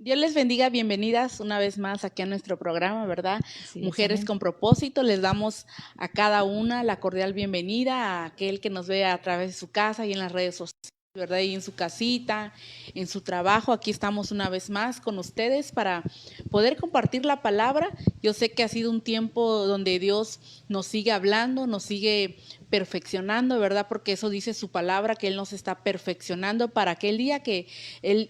Dios les bendiga, bienvenidas una vez más aquí a nuestro programa, ¿verdad? Así es, Mujeres amén. con propósito, les damos a cada una la cordial bienvenida, a aquel que nos ve a través de su casa y en las redes sociales, ¿verdad? Y en su casita, en su trabajo, aquí estamos una vez más con ustedes para poder compartir la palabra. Yo sé que ha sido un tiempo donde Dios nos sigue hablando, nos sigue perfeccionando, ¿verdad? Porque eso dice su palabra, que Él nos está perfeccionando para aquel día que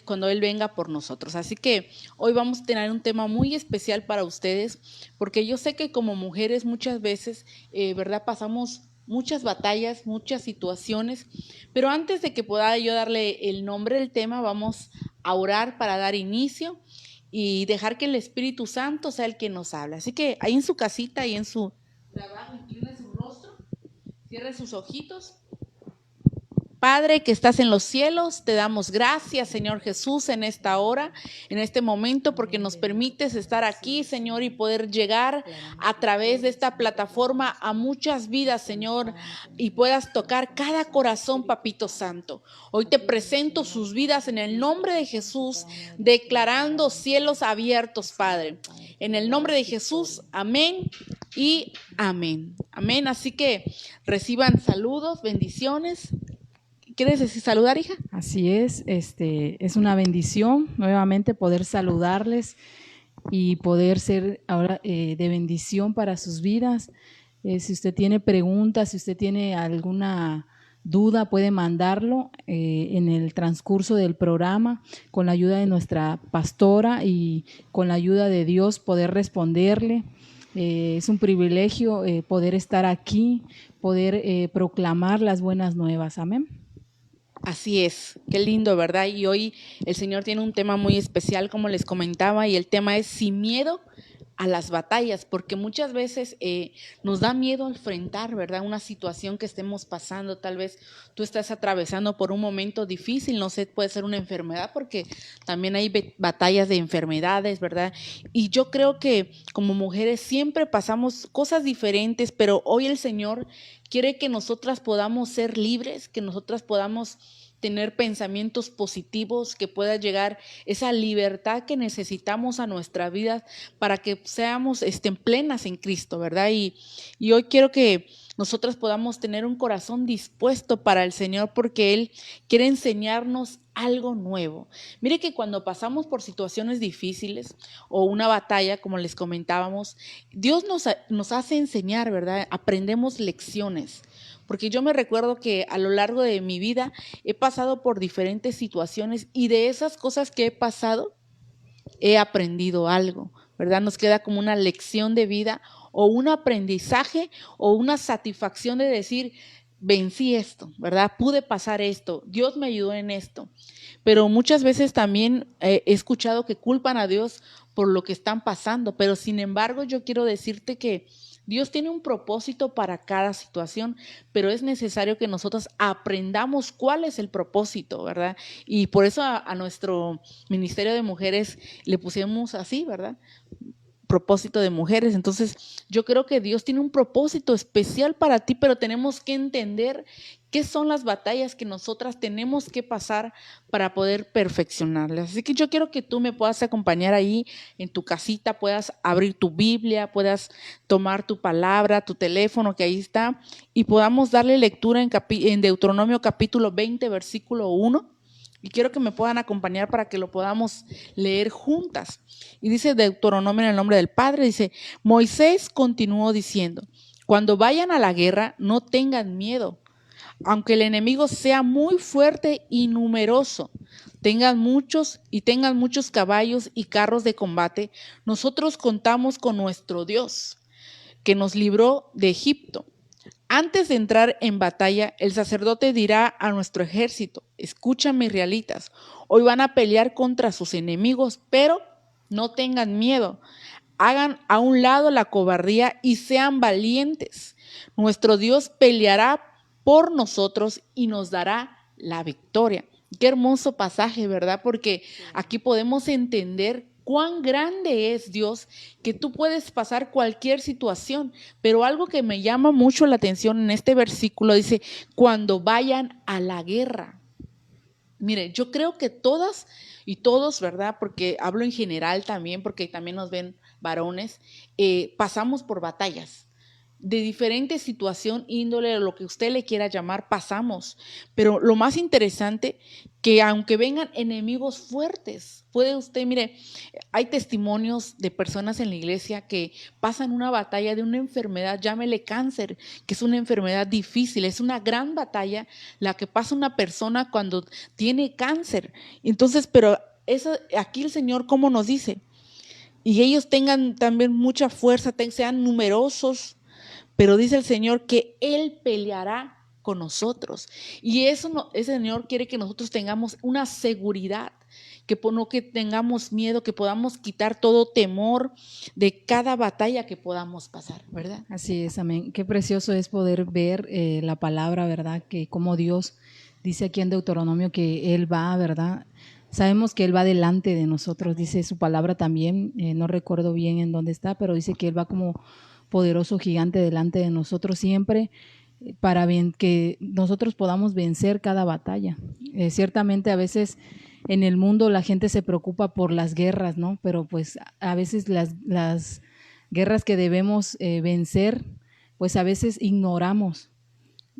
cuando Él venga por nosotros. Así que hoy vamos a tener un tema muy especial para ustedes, porque yo sé que como mujeres muchas veces, ¿verdad? Pasamos muchas batallas, muchas situaciones, pero antes de que pueda yo darle el nombre del tema, vamos a orar para dar inicio y dejar que el Espíritu Santo sea el que nos habla. Así que ahí en su casita, ahí en su trabajo, incline su rostro, cierre sus ojitos. Padre que estás en los cielos, te damos gracias, Señor Jesús, en esta hora, en este momento, porque nos permites estar aquí, Señor, y poder llegar a través de esta plataforma a muchas vidas, Señor, y puedas tocar cada corazón, Papito Santo. Hoy te presento sus vidas en el nombre de Jesús, declarando cielos abiertos, Padre. En el nombre de Jesús, amén y amén. Amén. Así que reciban saludos, bendiciones. ¿Quieres decir saludar, hija? Así es una bendición nuevamente poder saludarles y poder ser ahora de bendición para sus vidas. Si usted tiene preguntas, si usted tiene alguna duda, puede mandarlo en el transcurso del programa con la ayuda de nuestra pastora y con la ayuda de Dios poder responderle. Es un privilegio poder estar aquí, poder proclamar las buenas nuevas. Amén. Así es, qué lindo, ¿verdad? Y hoy el Señor tiene un tema muy especial, como les comentaba, y el tema es sin miedo a las batallas, porque muchas veces nos da miedo enfrentar, ¿verdad? Una situación que estemos pasando, tal vez tú estás atravesando por un momento difícil, no sé, puede ser una enfermedad, porque también hay batallas de enfermedades, ¿verdad? Y yo creo que como mujeres siempre pasamos cosas diferentes, pero hoy el Señor quiere que nosotras podamos ser libres, que nosotras podamos tener pensamientos positivos, que pueda llegar esa libertad que necesitamos a nuestra vida para que seamos plenas en Cristo, ¿verdad? Y hoy quiero que nosotras podamos tener un corazón dispuesto para el Señor porque Él quiere enseñarnos algo nuevo. Mire que cuando pasamos por situaciones difíciles o una batalla, como les comentábamos, Dios nos hace enseñar, ¿verdad? Aprendemos lecciones. Porque yo me recuerdo que a lo largo de mi vida he pasado por diferentes situaciones y de esas cosas que he pasado he aprendido algo, ¿verdad? Nos queda como una lección de vida o un aprendizaje o una satisfacción de decir, vencí esto, ¿verdad? Pude pasar esto, Dios me ayudó en esto. Pero muchas veces también he escuchado que culpan a Dios por lo que están pasando, pero sin embargo yo quiero decirte que Dios tiene un propósito para cada situación, pero es necesario que nosotros aprendamos cuál es el propósito, ¿verdad? Y por eso a nuestro Ministerio de Mujeres le pusimos así, ¿verdad? Propósito de mujeres. Entonces, yo creo que Dios tiene un propósito especial para ti, pero tenemos que entender qué son las batallas que nosotras tenemos que pasar para poder perfeccionarlas. Así que yo quiero que tú me puedas acompañar ahí en tu casita, puedas abrir tu Biblia, puedas tomar tu palabra, tu teléfono que ahí está, y podamos darle lectura en Deuteronomio capítulo 20, versículo 1. Y quiero que me puedan acompañar para que lo podamos leer juntas. Y dice Deuteronomio en el nombre del Padre, dice, Moisés continuó diciendo, cuando vayan a la guerra no tengan miedo, aunque el enemigo sea muy fuerte y numeroso, tengan muchos caballos y carros de combate, nosotros contamos con nuestro Dios, que nos libró de Egipto. Antes de entrar en batalla, el sacerdote dirá a nuestro ejército, escúchame israelitas, hoy van a pelear contra sus enemigos, pero no tengan miedo, hagan a un lado la cobardía y sean valientes. Nuestro Dios peleará por nosotros y nos dará la victoria. Qué hermoso pasaje, ¿verdad? Porque aquí podemos entender cuán grande es Dios, que tú puedes pasar cualquier situación, pero algo que me llama mucho la atención en este versículo dice, cuando vayan a la guerra. Mire, yo creo que todas y todos, ¿verdad? Porque hablo en general también, porque también nos ven varones, pasamos por batallas de diferente situación, índole, lo que usted le quiera llamar, pasamos. Pero lo más interesante, que aunque vengan enemigos fuertes, puede usted, mire, hay testimonios de personas en la iglesia que pasan una batalla de una enfermedad, llámele cáncer, que es una enfermedad difícil, es una gran batalla la que pasa una persona cuando tiene cáncer. Entonces, pero aquí el Señor, ¿cómo nos dice? Y ellos tengan también mucha fuerza, sean numerosos, pero dice el Señor que Él peleará con nosotros. Y eso ese Señor quiere que nosotros tengamos una seguridad, que no que tengamos miedo, que podamos quitar todo temor de cada batalla que podamos pasar, ¿verdad? Así es, amén. Qué precioso es poder ver la palabra, ¿verdad? Que como Dios dice aquí en Deuteronomio que Él va, ¿verdad? Sabemos que Él va delante de nosotros, dice su palabra también, no recuerdo bien en dónde está, pero dice que Él va como poderoso gigante delante de nosotros siempre para que nosotros podamos vencer cada batalla. Ciertamente a veces en el mundo la gente se preocupa por las guerras, ¿no? Pero pues a veces las guerras que debemos vencer, pues a veces ignoramos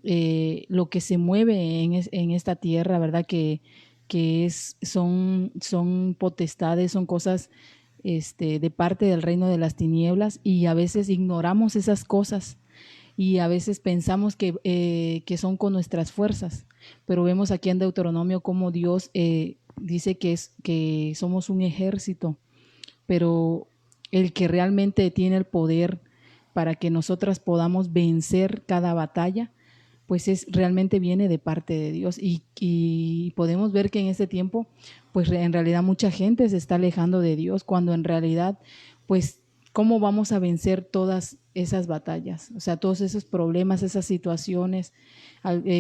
lo que se mueve en esta tierra, ¿verdad? Son potestades, son cosas de parte del reino de las tinieblas y a veces ignoramos esas cosas y a veces pensamos que son con nuestras fuerzas, pero vemos aquí en Deuteronomio cómo Dios dice que somos un ejército, pero el que realmente tiene el poder para que nosotras podamos vencer cada batalla, pues realmente viene de parte de Dios y podemos ver que en este tiempo pues en realidad mucha gente se está alejando de Dios cuando en realidad pues cómo vamos a vencer todas esas batallas, o sea, todos esos problemas, esas situaciones,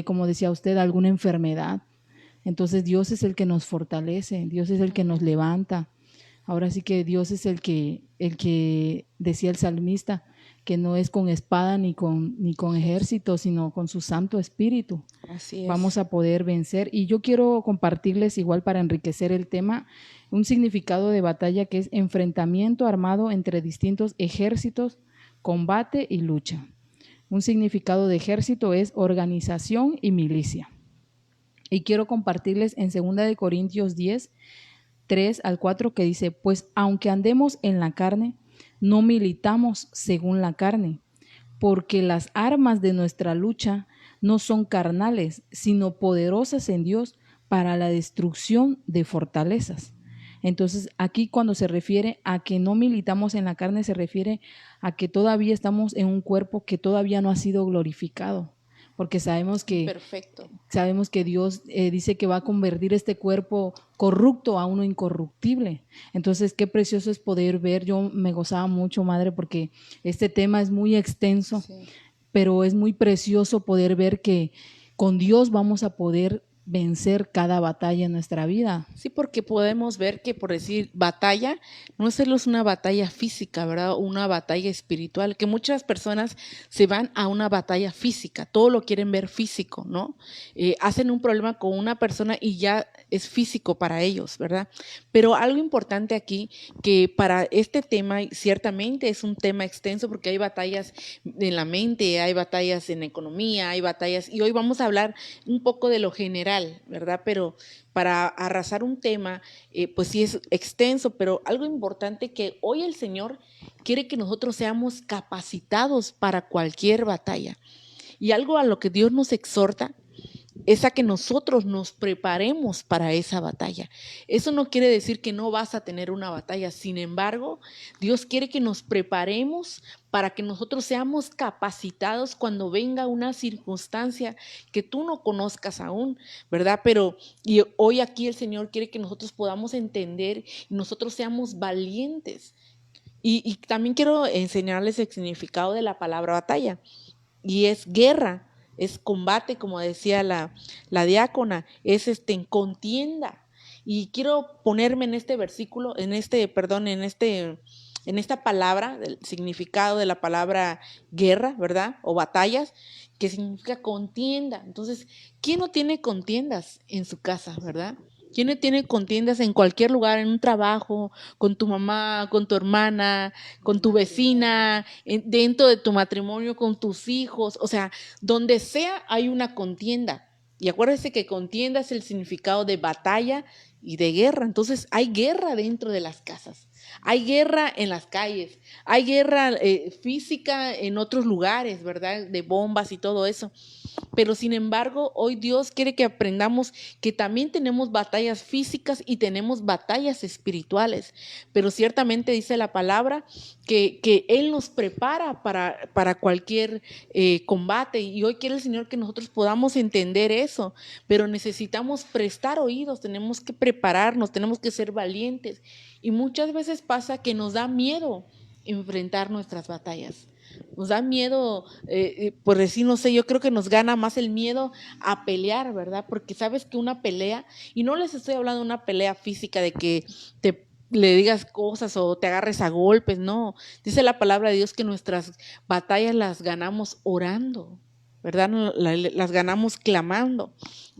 como decía usted, alguna enfermedad. Entonces Dios es el que nos fortalece, Dios es el que nos levanta. Ahora sí que Dios es el que decía el salmista, que no es con espada ni con ejército, sino con su Santo Espíritu. Así es. Vamos a poder vencer. Y yo quiero compartirles, igual para enriquecer el tema, un significado de batalla que es enfrentamiento armado entre distintos ejércitos, combate y lucha. Un significado de ejército es organización y milicia. Y quiero compartirles en 2 Corintios 10, 3 al 4, que dice, pues aunque andemos en la carne, no militamos según la carne, porque las armas de nuestra lucha no son carnales, sino poderosas en Dios para la destrucción de fortalezas. Entonces, aquí cuando se refiere a que no militamos en la carne, se refiere a que todavía estamos en un cuerpo que todavía no ha sido glorificado, porque sabemos que Dios dice que va a convertir este cuerpo corrupto a uno incorruptible. Entonces, qué precioso es poder ver. Yo me gozaba mucho, madre, porque este tema es muy extenso, sí, pero es muy precioso poder ver que con Dios vamos a poder vencer cada batalla en nuestra vida. Sí, porque podemos ver que, por decir batalla, no es solo una batalla física, ¿verdad? Una batalla espiritual, que muchas personas se van a una batalla física, todo lo quieren ver físico, ¿no? Hacen un problema con una persona y ya es físico para ellos, ¿verdad? Pero algo importante aquí, que para este tema ciertamente es un tema extenso porque hay batallas en la mente, hay batallas en la economía, hay batallas, y hoy vamos a hablar un poco de lo general, ¿verdad? Pero para arrasar un tema, pues sí es extenso, pero algo importante que hoy el Señor quiere que nosotros seamos capacitados para cualquier batalla. Y algo a lo que Dios nos exhorta es a que nosotros nos preparemos para esa batalla. Eso no quiere decir que no vas a tener una batalla. Sin embargo, Dios quiere que nos preparemos para que nosotros seamos capacitados cuando venga una circunstancia que tú no conozcas aún, ¿verdad? Pero y hoy aquí el Señor quiere que nosotros podamos entender y nosotros seamos valientes. Y también quiero enseñarles el significado de la palabra batalla. Y es guerra, es combate, como decía la diácona, es en contienda. Y quiero ponerme en este versículo, en este en esta palabra, el significado de la palabra guerra, ¿verdad? O batallas, que significa contienda. Entonces, ¿quién no tiene contiendas en su casa, verdad? ¿Quién no tiene contiendas en cualquier lugar, en un trabajo, con tu mamá, con tu hermana, con tu vecina, dentro de tu matrimonio, con tus hijos? O sea, donde sea hay una contienda. Y acuérdese que contienda es el significado de batalla y de guerra. Entonces hay guerra dentro de las casas, hay guerra en las calles, hay guerra física en otros lugares, ¿verdad? De bombas y todo eso. Pero sin embargo, hoy Dios quiere que aprendamos que también tenemos batallas físicas y tenemos batallas espirituales. Pero ciertamente dice la palabra que Él nos prepara para cualquier combate. Y hoy quiere el Señor que nosotros podamos entender eso. Pero necesitamos prestar oídos, tenemos que prepararnos, tenemos que ser valientes. Y muchas veces pasa que nos da miedo enfrentar nuestras batallas. Nos da miedo, por decir, no sé, yo creo que nos gana más el miedo a pelear, ¿verdad? Porque sabes que una pelea, y no les estoy hablando de una pelea física de que le digas cosas o te agarres a golpes, no. Dice la palabra de Dios que nuestras batallas las ganamos orando, ¿verdad? Las ganamos clamando.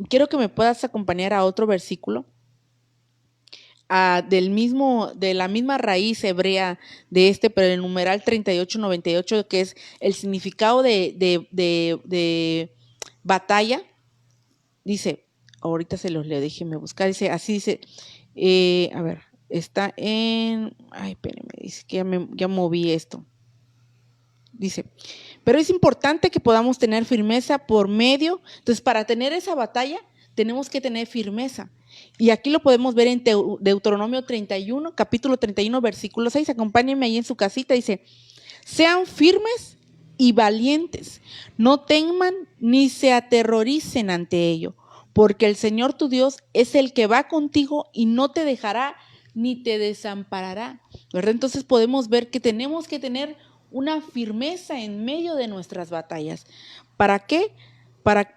Quiero que me puedas acompañar a otro versículo. De la misma raíz hebrea de pero el numeral 3898, que es el significado de batalla, dice, ahorita se los leo, déjenme buscar, dice, así dice, a ver, está espérenme, dice que ya moví esto. Dice, pero es importante que podamos tener firmeza por medio, entonces para tener esa batalla tenemos que tener firmeza. Y aquí lo podemos ver en Deuteronomio 31, capítulo 31, versículo 6. Acompáñenme ahí en su casita. Dice, sean firmes y valientes, no teman ni se aterroricen ante ello, porque el Señor tu Dios es el que va contigo y no te dejará ni te desamparará, ¿verdad? Entonces podemos ver que tenemos que tener una firmeza en medio de nuestras batallas. ¿Para qué?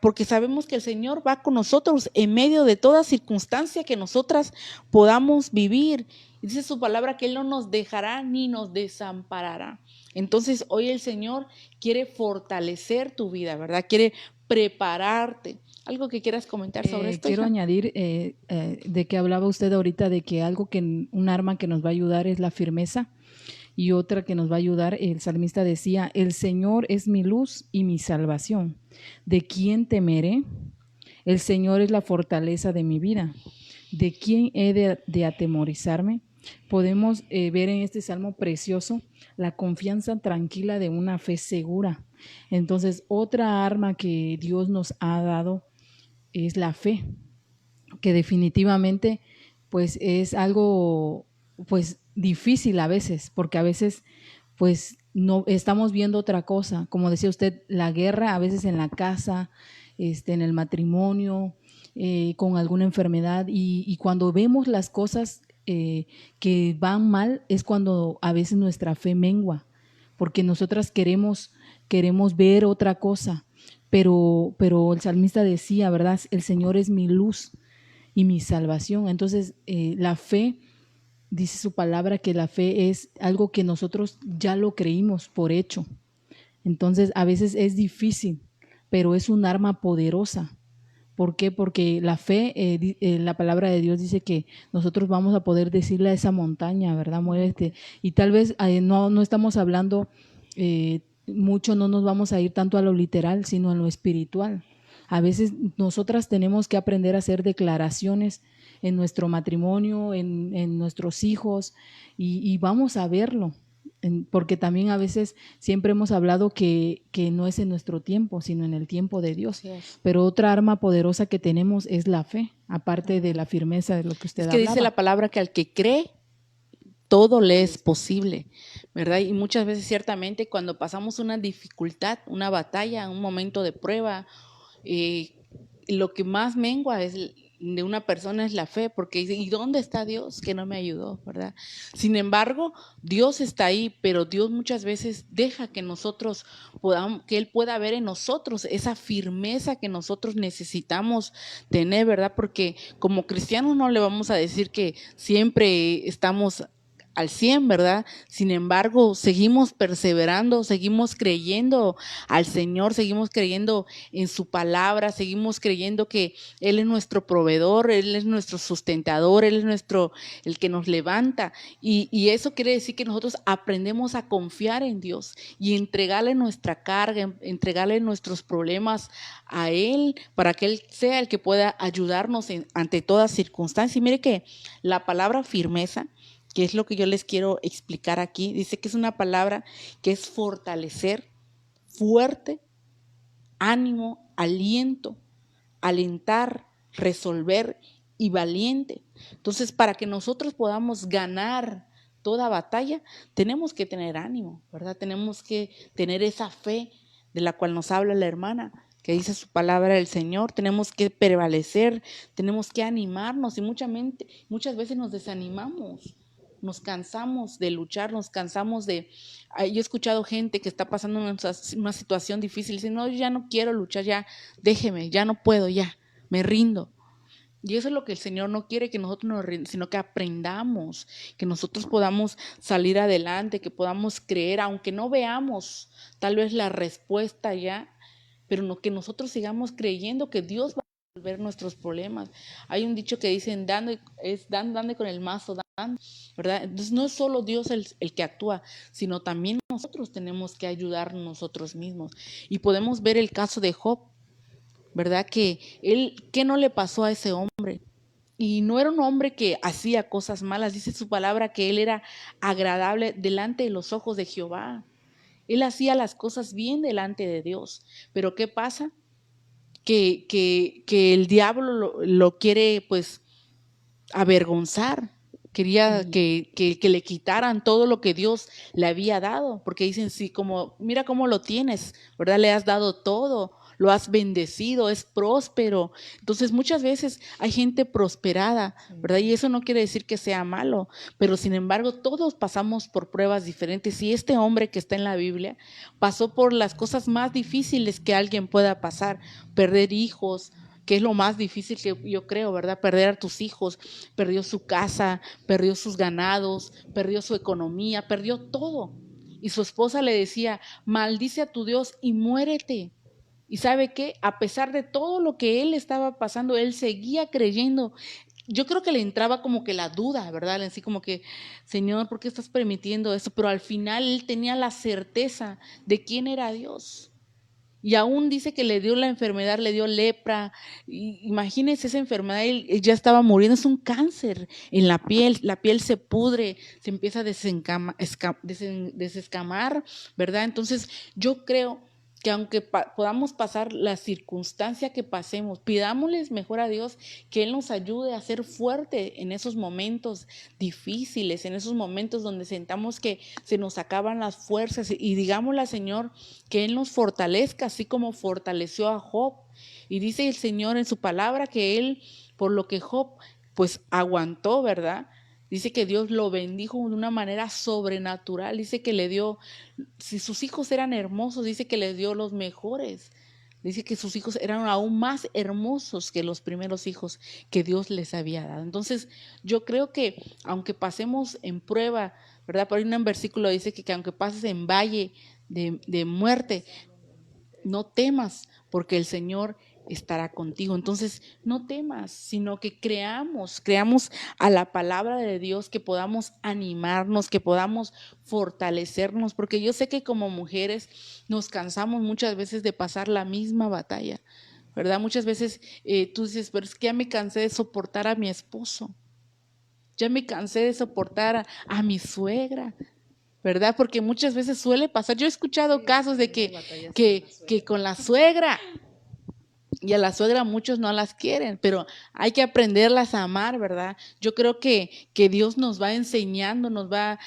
Porque sabemos que el Señor va con nosotros en medio de toda circunstancia que nosotras podamos vivir. Y dice su palabra que Él no nos dejará ni nos desamparará. Entonces hoy el Señor quiere fortalecer tu vida, ¿verdad? Quiere prepararte. ¿Algo que quieras comentar sobre esto, Quiero hija? añadir de que hablaba usted ahorita de que un arma que nos va a ayudar es la firmeza. Y otra que nos va a ayudar, el salmista decía, el Señor es mi luz y mi salvación. ¿De quién temeré? El Señor es la fortaleza de mi vida. ¿De quién he de atemorizarme? Podemos ver en este salmo precioso la confianza tranquila de una fe segura. Entonces, otra arma que Dios nos ha dado es la fe, que definitivamente pues es algo pues difícil a veces, porque a veces pues no estamos viendo otra cosa, como decía usted, la guerra a veces en la casa, en el matrimonio, con alguna enfermedad, y cuando vemos las cosas que van mal es cuando a veces nuestra fe mengua, porque nosotras queremos ver otra cosa, pero el salmista decía, ¿verdad? El Señor es mi luz y mi salvación. Entonces, la fe, dice su palabra, que la fe es algo que nosotros ya lo creímos por hecho. Entonces, a veces es difícil, pero es un arma poderosa. ¿Por qué? Porque la fe, la palabra de Dios dice que nosotros vamos a poder decirle a esa montaña, ¿verdad? Muévete. Y tal vez no estamos hablando mucho, no nos vamos a ir tanto a lo literal, sino a lo espiritual. A veces nosotras tenemos que aprender a hacer declaraciones en nuestro matrimonio, en nuestros hijos, y vamos a verlo. Porque también a veces siempre hemos hablado que no es en nuestro tiempo, sino en el tiempo de Dios. Pero otra arma poderosa que tenemos es la fe, aparte de la firmeza de lo que usted hablaba. Es que dice la palabra que al que cree, todo le es posible, ¿verdad? Y muchas veces ciertamente cuando pasamos una dificultad, una batalla, un momento de prueba, lo que más mengua de una persona es la fe, porque dice, ¿y dónde está Dios que no me ayudó, verdad? Sin embargo, Dios está ahí, pero Dios muchas veces deja que nosotros que Él pueda ver en nosotros esa firmeza que nosotros necesitamos tener, ¿verdad? Porque como cristianos no le vamos a decir que siempre estamos al 100, ¿verdad? Sin embargo, seguimos perseverando, seguimos creyendo al Señor, seguimos creyendo en su palabra, seguimos creyendo que Él es nuestro proveedor, Él es nuestro sustentador, Él es el que nos levanta. Y eso quiere decir que nosotros aprendemos a confiar en Dios y entregarle nuestra carga, entregarle nuestros problemas a Él para que Él sea el que pueda ayudarnos ante toda circunstancia. Y mire que la palabra firmeza, que es lo que yo les quiero explicar aquí, dice que es una palabra que es fortalecer, fuerte, ánimo, aliento, alentar, resolver y valiente. Entonces, para que nosotros podamos ganar toda batalla, tenemos que tener ánimo, ¿verdad? Tenemos que tener esa fe de la cual nos habla la hermana, que dice su palabra del Señor. Tenemos que prevalecer, tenemos que animarnos y muchas veces nos desanimamos. Nos cansamos de luchar, nos cansamos de... Yo he escuchado gente que está pasando una situación difícil y dice, no, yo ya no quiero luchar, ya déjeme, ya no puedo, ya, me rindo. Y eso es lo que el Señor no quiere, que nosotros nos rindamos, sino que aprendamos, que nosotros podamos salir adelante, que podamos creer, aunque no veamos tal vez la respuesta ya, pero no, que nosotros sigamos creyendo que Dios va a resolver nuestros problemas. Hay un dicho que dicen, dando con el mazo, dando, ¿verdad? Entonces no es solo Dios el que actúa, sino también nosotros tenemos que ayudarnos nosotros mismos. Y podemos ver el caso de Job, ¿verdad? Que ¿qué no le pasó a ese hombre? Y no era un hombre que hacía cosas malas, dice su palabra que él era agradable delante de los ojos de Jehová. Él hacía las cosas bien delante de Dios. Pero ¿qué pasa? Que el diablo lo quiere pues avergonzar. Quería que le quitaran todo lo que Dios le había dado, porque dicen, sí, como, mira cómo lo tienes, ¿verdad? Le has dado todo, lo has bendecido, es próspero. Entonces muchas veces hay gente prosperada, ¿verdad? Y eso no quiere decir que sea malo, pero sin embargo todos pasamos por pruebas diferentes. Y este hombre que está en la Biblia pasó por las cosas más difíciles que alguien pueda pasar, perder hijos, que es lo más difícil que yo creo, ¿verdad? Perder a tus hijos, perdió su casa, perdió sus ganados, perdió su economía, perdió todo. Y su esposa le decía, maldice a tu Dios y muérete. Y sabe qué, a pesar de todo lo que él estaba pasando, él seguía creyendo. Yo creo que le entraba como que la duda, ¿verdad? Así como que, Señor, ¿por qué estás permitiendo eso? Pero al final él tenía la certeza de quién era Dios. Y aún dice que le dio la enfermedad, le dio lepra. Imagínense esa enfermedad, él ya estaba muriendo, es un cáncer en la piel se pudre, se empieza a desescamar, ¿verdad? Entonces yo creo que aunque podamos pasar la circunstancia que pasemos, pidámosles mejor a Dios que Él nos ayude a ser fuerte en esos momentos difíciles, en esos momentos donde sentamos que se nos acaban las fuerzas y digámosle al Señor que Él nos fortalezca, así como fortaleció a Job. Y dice el Señor en su palabra que Él, por lo que Job pues aguantó, ¿verdad? Dice que Dios lo bendijo de una manera sobrenatural. Dice que le dio, si sus hijos eran hermosos, dice que les dio los mejores. Dice que sus hijos eran aún más hermosos que los primeros hijos que Dios les había dado. Entonces, yo creo que aunque pasemos en prueba, ¿verdad? Por ahí un versículo dice que aunque pases en valle de muerte, no temas, porque el Señor estará contigo. Entonces, no temas, sino que creamos a la palabra de Dios, que podamos animarnos, que podamos fortalecernos, porque yo sé que como mujeres nos cansamos muchas veces de pasar la misma batalla, ¿verdad? Muchas veces tú dices, pero es que ya me cansé de soportar a mi esposo, ya me cansé de soportar a mi suegra, ¿verdad? Porque muchas veces suele pasar. Yo he escuchado casos de que con la suegra, y a la suegra muchos no las quieren, pero hay que aprenderlas a amar, ¿verdad? Yo creo que Dios nos va enseñando, nos va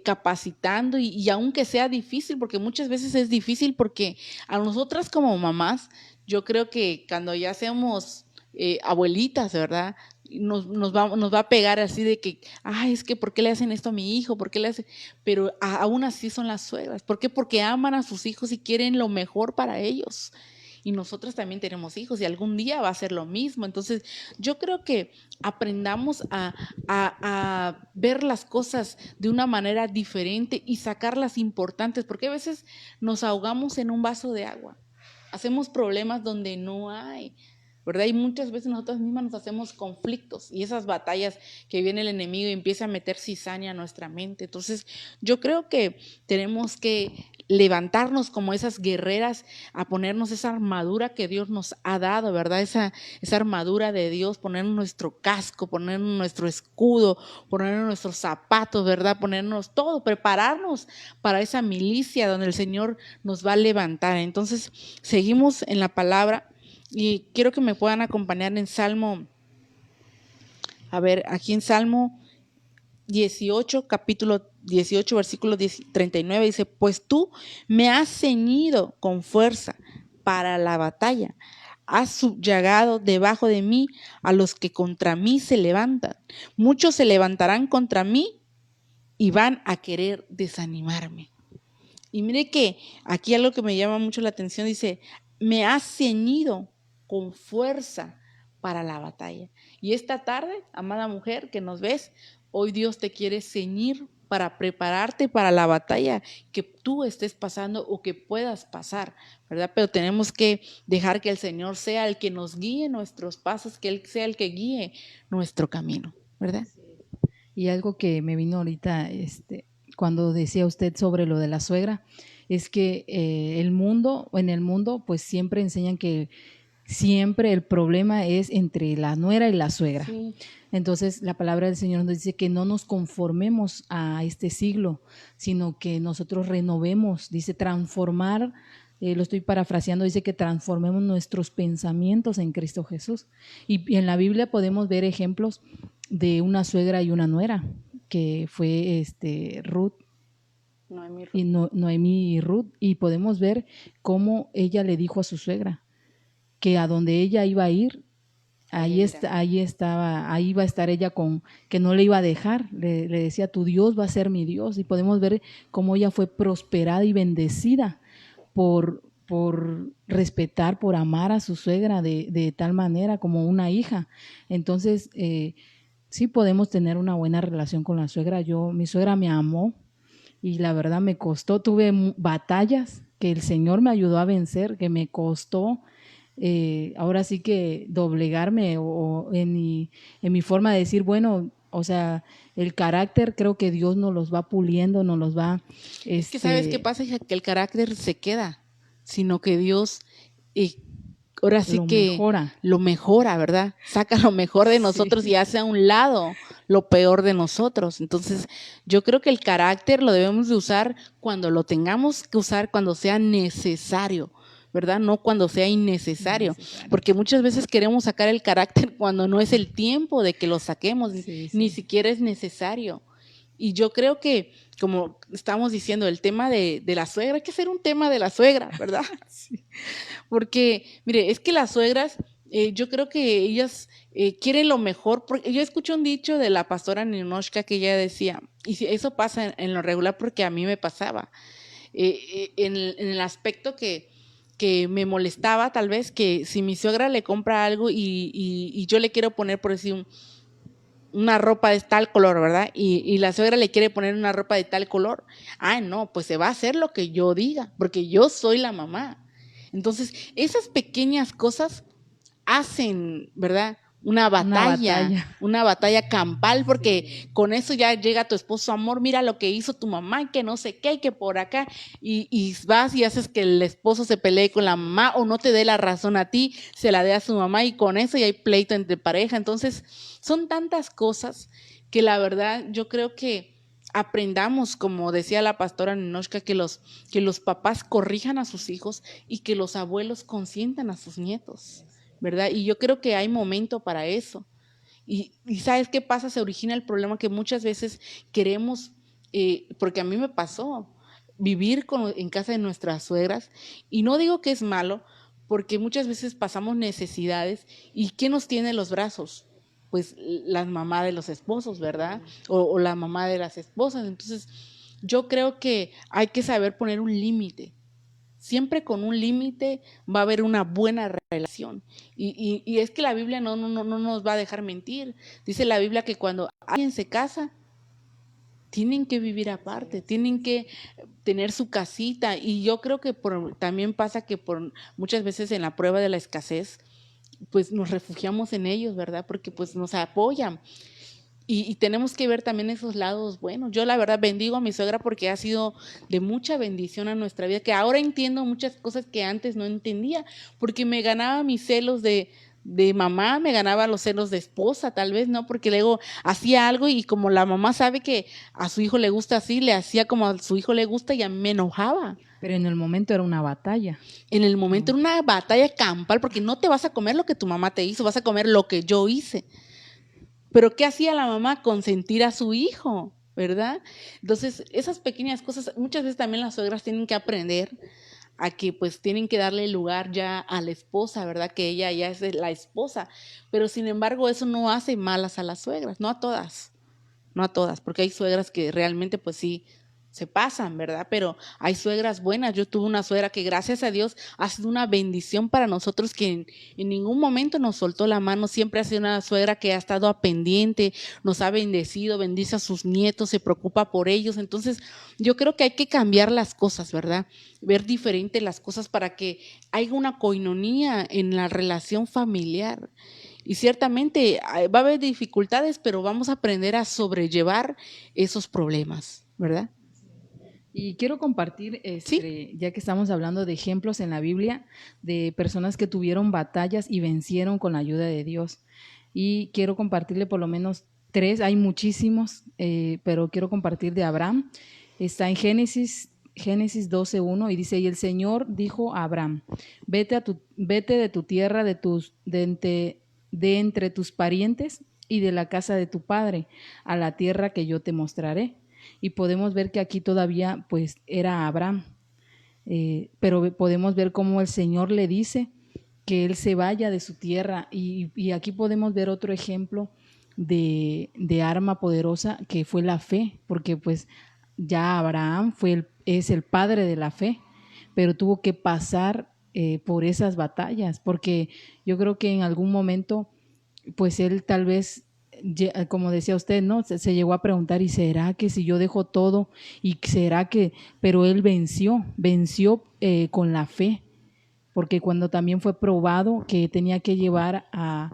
capacitando y aunque sea difícil, porque muchas veces es difícil, porque a nosotras como mamás, yo creo que cuando ya seamos abuelitas, ¿verdad? Nos va a pegar así de que, ay, es que ¿por qué le hacen esto a mi hijo? ¿Por qué le hacen? Pero aún así son las suegras. ¿Por qué? Porque aman a sus hijos y quieren lo mejor para ellos. y nosotros también tenemos hijos y algún día va a ser lo mismo. Entonces, yo creo que aprendamos a ver las cosas de una manera diferente y sacarlas importantes, porque a veces nos ahogamos en un vaso de agua, hacemos problemas donde no hay, ¿verdad? Y muchas veces nosotros mismas nos hacemos conflictos y esas batallas que viene el enemigo y empieza a meter cizaña a nuestra mente. Entonces, yo creo que tenemos que levantarnos como esas guerreras, a ponernos esa armadura que Dios nos ha dado, ¿verdad? Esa armadura de Dios, ponernos nuestro casco, ponernos nuestro escudo, ponernos nuestros zapatos, ¿verdad? Ponernos todo, prepararnos para esa milicia donde el Señor nos va a levantar. Entonces, seguimos en la palabra. Y quiero que me puedan acompañar en Salmo, aquí en Salmo 18, capítulo 18, versículo 39, dice, pues tú me has ceñido con fuerza para la batalla, has subyugado debajo de mí a los que contra mí se levantan. Muchos se levantarán contra mí y van a querer desanimarme. Y mire que aquí algo que me llama mucho la atención, dice, me has ceñido con fuerza para la batalla. Y esta tarde, amada mujer que nos ves, hoy Dios te quiere ceñir para prepararte para la batalla que tú estés pasando o que puedas pasar, ¿verdad? Pero tenemos que dejar que el Señor sea el que nos guíe nuestros pasos, que Él sea el que guíe nuestro camino, ¿verdad? Y algo que me vino ahorita, cuando decía usted sobre lo de la suegra, es que en el mundo, pues siempre enseñan que siempre el problema es entre la nuera y la suegra. Sí. Entonces, la palabra del Señor nos dice que no nos conformemos a este siglo, sino que nosotros renovemos, dice transformar, lo estoy parafraseando, dice que transformemos nuestros pensamientos en Cristo Jesús. Y en la Biblia podemos ver ejemplos de una suegra y una nuera, que fue Ruth. Noemí y Ruth, y podemos ver cómo ella le dijo a su suegra que a donde ella iba a ir, ahí iba a estar ella, que no le iba a dejar, le decía, tu Dios va a ser mi Dios, y podemos ver cómo ella fue prosperada y bendecida por respetar, por amar a su suegra de tal manera como una hija. Entonces, sí podemos tener una buena relación con la suegra. Mi suegra me amó y la verdad me costó, tuve batallas que el Señor me ayudó a vencer, que me costó ahora sí que doblegarme o en mi forma de decir, bueno, o sea, el carácter creo que Dios nos los va puliendo, nos los va... Es que ¿sabes qué pasa, hija? Que el carácter se queda, sino que Dios ahora sí lo mejora, ¿verdad? Saca lo mejor de nosotros y hace a un lado lo peor de nosotros. Entonces, yo creo que el carácter lo debemos de usar cuando lo tengamos que usar, cuando sea necesario, ¿verdad? No cuando sea innecesario, porque muchas veces queremos sacar el carácter cuando no es el tiempo de que lo saquemos, ni siquiera es necesario. Y yo creo que, como estamos diciendo, el tema de la suegra, hay que hacer un tema de la suegra, ¿verdad? Sí. Porque, mire, es que las suegras, yo creo que ellas quieren lo mejor. Porque yo escuché un dicho de la pastora Ninoshka que ella decía, y eso pasa en lo regular porque a mí me pasaba, en el aspecto que me molestaba tal vez, que si mi suegra le compra algo y yo le quiero poner, por decir, una ropa de tal color, ¿verdad? Y la suegra le quiere poner una ropa de tal color. No, pues se va a hacer lo que yo diga, porque yo soy la mamá. Entonces, esas pequeñas cosas hacen, ¿verdad? Una batalla campal, porque con eso ya llega tu esposo, amor, mira lo que hizo tu mamá, y que no sé qué, y que por acá, y vas y haces que el esposo se pelee con la mamá, o no te dé la razón a ti, se la dé a su mamá, y con eso ya hay pleito entre pareja. Entonces, son tantas cosas que la verdad yo creo que aprendamos, como decía la pastora Ninoshka, que los papás corrijan a sus hijos y que los abuelos consientan a sus nietos, ¿verdad? Y yo creo que hay momento para eso. Y ¿sabes qué pasa? Se origina el problema que muchas veces queremos, porque a mí me pasó, vivir en casa de nuestras suegras, y no digo que es malo, porque muchas veces pasamos necesidades, ¿y qué nos tiene los brazos? Pues la mamá de los esposos, ¿verdad? O la mamá de las esposas. Entonces, yo creo que hay que saber poner un límite. siempre con un límite va a haber una buena relación. Y es que la Biblia no nos va a dejar mentir. Dice la Biblia que cuando alguien se casa, tienen que vivir aparte, tienen que tener su casita. Y yo creo que también pasa que por muchas veces en la prueba de la escasez, pues nos refugiamos en ellos, ¿verdad? Porque pues nos apoyan. Y tenemos que ver también esos lados buenos. Yo la verdad bendigo a mi suegra porque ha sido de mucha bendición a nuestra vida, que ahora entiendo muchas cosas que antes no entendía, porque me ganaba mis celos de mamá, me ganaba los celos de esposa, tal vez, ¿no? Porque luego hacía algo y como la mamá sabe que a su hijo le gusta así, le hacía como a su hijo le gusta y a mí me enojaba. Pero en el momento era una batalla. En el momento era una batalla campal porque no te vas a comer lo que tu mamá te hizo, vas a comer lo que yo hice. Pero ¿qué hacía la mamá? Consentir a su hijo, ¿verdad? Entonces, esas pequeñas cosas, muchas veces también las suegras tienen que aprender a que pues tienen que darle lugar ya a la esposa, ¿verdad? Que ella ya es la esposa. Pero sin embargo, eso no hace malas a las suegras, no a todas, porque hay suegras que realmente pues sí se pasan, ¿verdad? Pero hay suegras buenas. Yo tuve una suegra que gracias a Dios ha sido una bendición para nosotros, que en ningún momento nos soltó la mano, siempre ha sido una suegra que ha estado a pendiente, nos ha bendecido, bendice a sus nietos, se preocupa por ellos. Entonces yo creo que hay que cambiar las cosas, ¿verdad? Ver diferente las cosas para que haya una coinonía en la relación familiar. Y ciertamente va a haber dificultades, pero vamos a aprender a sobrellevar esos problemas, ¿verdad? Y quiero compartir, Sí, ya que estamos hablando de ejemplos en la Biblia, de personas que tuvieron batallas y vencieron con la ayuda de Dios. Y quiero compartirle por lo menos tres, hay muchísimos, pero quiero compartir de Abraham. Está en Génesis 12:1 y dice, y el Señor dijo a Abraham, vete de tu tierra, de entre tus parientes y de la casa de tu padre, a la tierra que yo te mostraré. Y podemos ver que aquí todavía pues era Abraham, pero podemos ver cómo el Señor le dice que él se vaya de su tierra y aquí podemos ver otro ejemplo de arma poderosa que fue la fe, porque pues ya Abraham es el padre de la fe, pero tuvo que pasar por esas batallas, porque yo creo que en algún momento pues él tal vez, como decía usted, ¿no? Se llegó a preguntar, ¿y será que si yo dejo todo? ¿Y será que? Pero él venció con la fe, porque cuando también fue probado que tenía que llevar a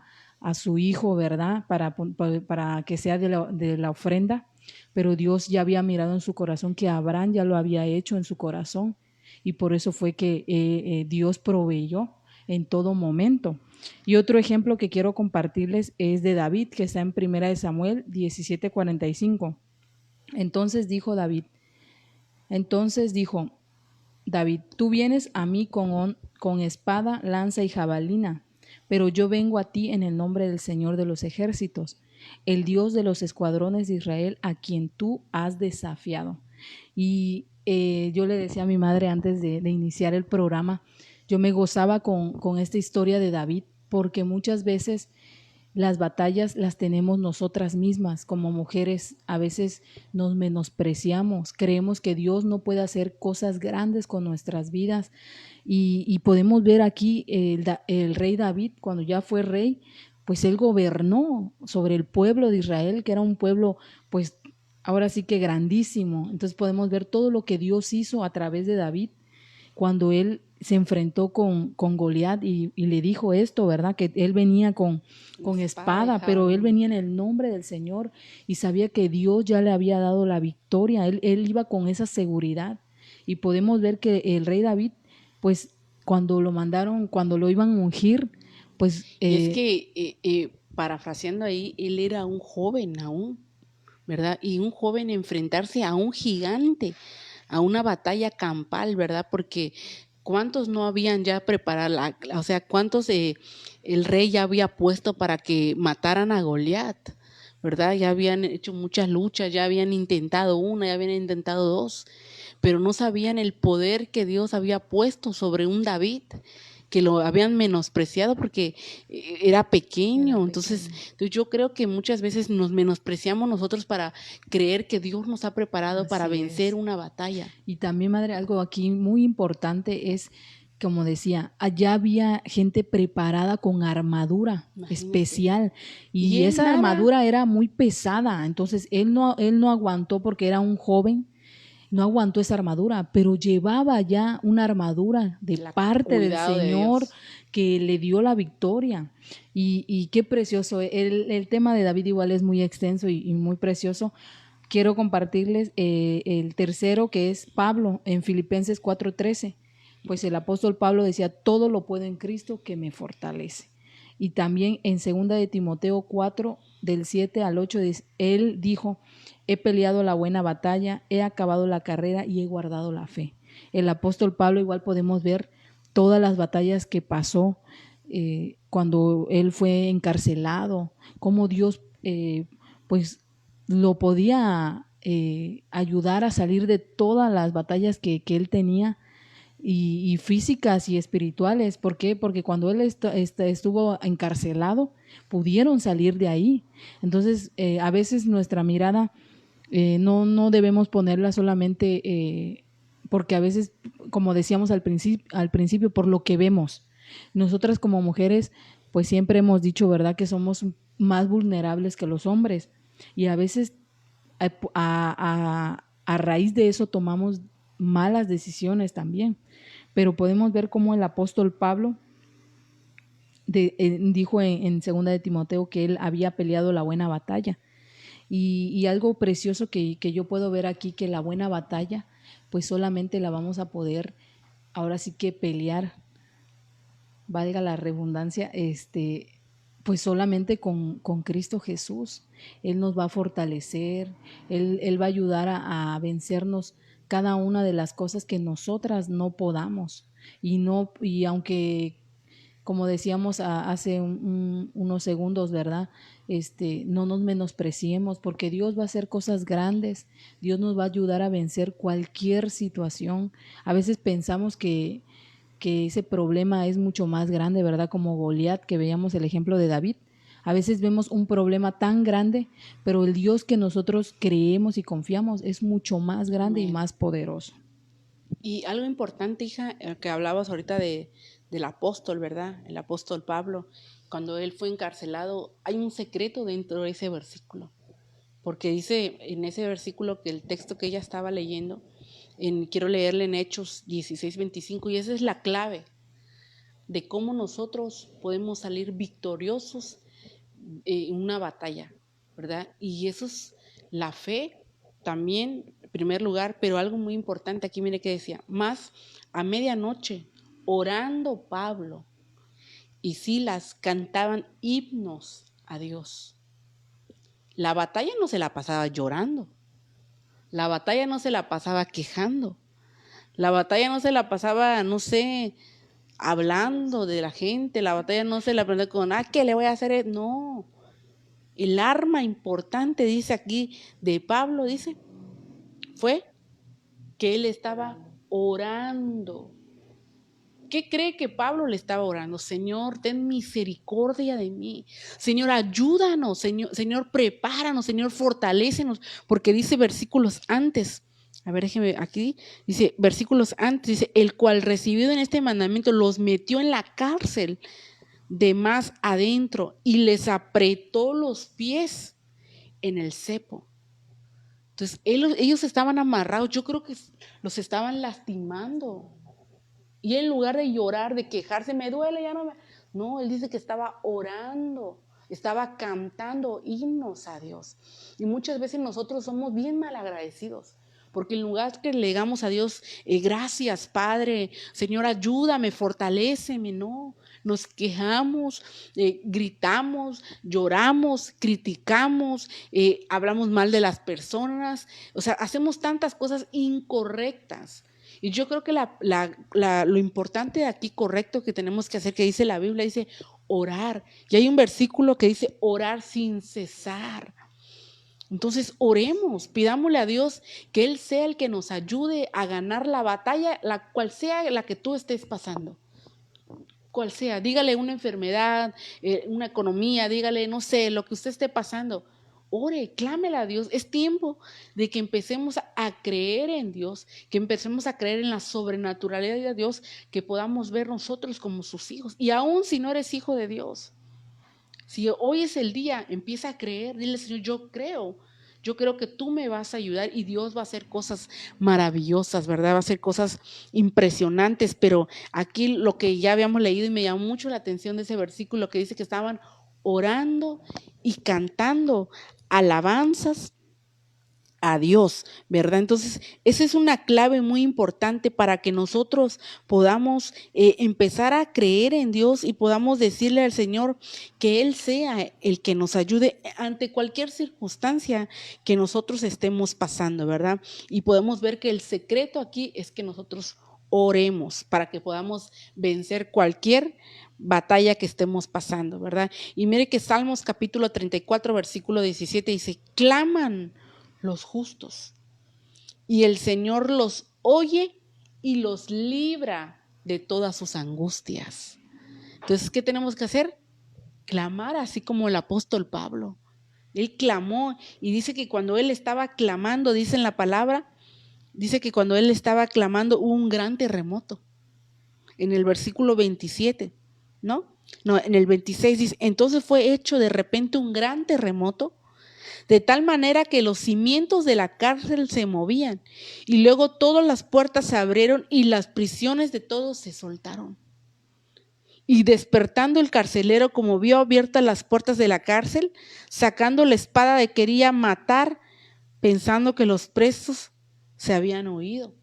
su hijo, ¿verdad? Para que sea de la ofrenda, pero Dios ya había mirado en su corazón que Abraham ya lo había hecho en su corazón y por eso fue que Dios proveyó en todo momento. Y otro ejemplo que quiero compartirles es de David, que está en 1 Samuel 17:45. Entonces dijo David, tú vienes a mí con espada, lanza y jabalina, pero yo vengo a ti en el nombre del Señor de los ejércitos, el Dios de los escuadrones de Israel, a quien tú has desafiado. Y yo le decía a mi madre antes de iniciar el programa, yo me gozaba con esta historia de David, porque muchas veces las batallas las tenemos nosotras mismas como mujeres. A veces nos menospreciamos, creemos que Dios no puede hacer cosas grandes con nuestras vidas. Y podemos ver aquí el rey David, cuando ya fue rey, pues él gobernó sobre el pueblo de Israel, que era un pueblo, pues ahora sí que grandísimo. Entonces podemos ver todo lo que Dios hizo a través de David cuando él se enfrentó con Goliat y le dijo esto, ¿verdad? Que él venía con espada, pero él venía en el nombre del Señor y sabía que Dios ya le había dado la victoria. Él iba con esa seguridad. Y podemos ver que el rey David, pues cuando lo mandaron, cuando lo iban a ungir, pues... y es que, parafraseando ahí, él era un joven aún, ¿verdad? Y un joven enfrentarse a un gigante, a una batalla campal, ¿verdad? Porque cuántos no habían ya preparado, o sea, cuántos el rey ya había puesto para que mataran a Goliat, ¿verdad? Ya habían hecho muchas luchas, ya habían intentado una, ya habían intentado dos, pero no sabían el poder que Dios había puesto sobre un David, que lo habían menospreciado porque era pequeño. Entonces yo creo que muchas veces nos menospreciamos nosotros para creer que Dios nos ha preparado para Así vencer es. una batalla. Y también, madre, algo aquí muy importante es, como decía, allá había gente preparada con armadura Imagínate. especial y Y él esa nada. armadura era muy pesada, entonces él no aguantó porque era un joven, no aguantó esa armadura, pero llevaba ya una armadura de parte del Cuidado de Señor Dios. que le dio la victoria. Y qué precioso, el tema de David igual es muy extenso y muy precioso. Quiero compartirles el tercero, que es Pablo, en Filipenses 4:13. Pues el apóstol Pablo decía, todo lo puedo en Cristo que me fortalece. Y también en 2 de Timoteo 4, del 7 al 8, él dijo, he peleado la buena batalla, he acabado la carrera y he guardado la fe. El apóstol Pablo igual podemos ver todas las batallas que pasó cuando él fue encarcelado, cómo Dios pues lo podía ayudar a salir de todas las batallas que él tenía y físicas y espirituales. ¿Por qué? Porque cuando él estuvo encarcelado, pudieron salir de ahí. Entonces, a veces nuestra mirada no debemos ponerla solamente porque a veces, como decíamos al principio, por lo que vemos. Nosotras como mujeres, pues siempre hemos dicho, ¿verdad?, que somos más vulnerables que los hombres. Y a veces a raíz de eso tomamos malas decisiones también. Pero podemos ver cómo el apóstol Pablo dijo en 2 de Timoteo que él había peleado la buena batalla. Y algo precioso que yo puedo ver aquí, que la buena batalla, pues solamente la vamos a poder, ahora sí que pelear, valga la redundancia, pues solamente con Cristo Jesús. Él nos va a fortalecer, Él va a ayudar a vencernos cada una de las cosas que nosotras no podamos. Y aunque, como decíamos hace unos segundos, ¿verdad? No nos menospreciemos, porque Dios va a hacer cosas grandes, Dios nos va a ayudar a vencer cualquier situación. A veces pensamos que ese problema es mucho más grande, ¿verdad? Como Goliat, que veíamos el ejemplo de David. A veces vemos un problema tan grande, pero el Dios que nosotros creemos y confiamos es mucho más grande y más poderoso. Y algo importante, hija, que hablabas ahorita del apóstol, ¿verdad? El apóstol Pablo, cuando él fue encarcelado, hay un secreto dentro de ese versículo, porque dice en ese versículo que el texto que ella estaba leyendo, quiero leerle en Hechos 16:25, y esa es la clave de cómo nosotros podemos salir victoriosos en una batalla, ¿verdad? Y eso es la fe también, en primer lugar, pero algo muy importante aquí, mire que decía, más a medianoche, orando Pablo y Silas cantaban himnos a Dios. La batalla no se la pasaba llorando, la batalla no se la pasaba quejando, la batalla no se la pasaba, no sé, hablando de la gente, la batalla no se la pasaba con, ¿qué le voy a hacer? No, el arma importante, dice aquí, de Pablo, dice, fue que él estaba orando. ¿Qué cree que Pablo le estaba orando? Señor, ten misericordia de mí. Señor, ayúdanos. Señor, prepáranos. Señor, fortalécenos. Porque dice versículos antes, a ver, déjeme aquí, dice versículos antes, dice, el cual recibido en este mandamiento los metió en la cárcel de más adentro y les apretó los pies en el cepo. Entonces, ellos estaban amarrados, yo creo que los estaban lastimando. Y en lugar de llorar, de quejarse, me duele, ya no me... No, él dice que estaba orando, estaba cantando himnos a Dios. Y muchas veces nosotros somos bien malagradecidos, porque en lugar que le digamos a Dios, gracias Padre, Señor, ayúdame, fortaléceme, no. Nos quejamos, gritamos, lloramos, criticamos, hablamos mal de las personas, o sea, hacemos tantas cosas incorrectas. Y yo creo que lo importante de aquí correcto que tenemos que hacer, que dice la Biblia, dice orar. Y hay un versículo que dice orar sin cesar. Entonces oremos, pidámosle a Dios que Él sea el que nos ayude a ganar la batalla, la cual sea la que tú estés pasando. cual sea, dígale una enfermedad, una economía, dígale, no sé, lo que usted esté pasando. Ore, clámela a Dios. Es tiempo de que empecemos a creer en Dios, que empecemos a creer en la sobrenaturalidad de Dios, que podamos ver nosotros como sus hijos. Y aún si no eres hijo de Dios, si hoy es el día, empieza a creer, dile, Señor, yo creo que tú me vas a ayudar y Dios va a hacer cosas maravillosas, ¿verdad? Va a hacer cosas impresionantes, pero aquí lo que ya habíamos leído y me llamó mucho la atención de ese versículo que dice que estaban orando y cantando alabanzas a Dios, ¿verdad? Entonces, esa es una clave muy importante para que nosotros podamos empezar a creer en Dios y podamos decirle al Señor que Él sea el que nos ayude ante cualquier circunstancia que nosotros estemos pasando, ¿verdad? Y podemos ver que el secreto aquí es que nosotros oremos para que podamos vencer cualquier batalla que estemos pasando, ¿verdad? Y mire que Salmos capítulo 34, versículo 17 dice, claman los justos, y el Señor los oye y los libra de todas sus angustias. Entonces, ¿qué tenemos que hacer? Clamar, así como el apóstol Pablo. Él clamó y dice que cuando él estaba clamando, dice en la palabra, dice que cuando él estaba clamando hubo un gran terremoto. En el versículo 27, ¿no? No, en el 26 dice, entonces fue hecho de repente un gran terremoto, de tal manera que los cimientos de la cárcel se movían y luego todas las puertas se abrieron y las prisiones de todos se soltaron. Y despertando el carcelero, como vio abiertas las puertas de la cárcel, sacando la espada quería matar, pensando que los presos se habían huido.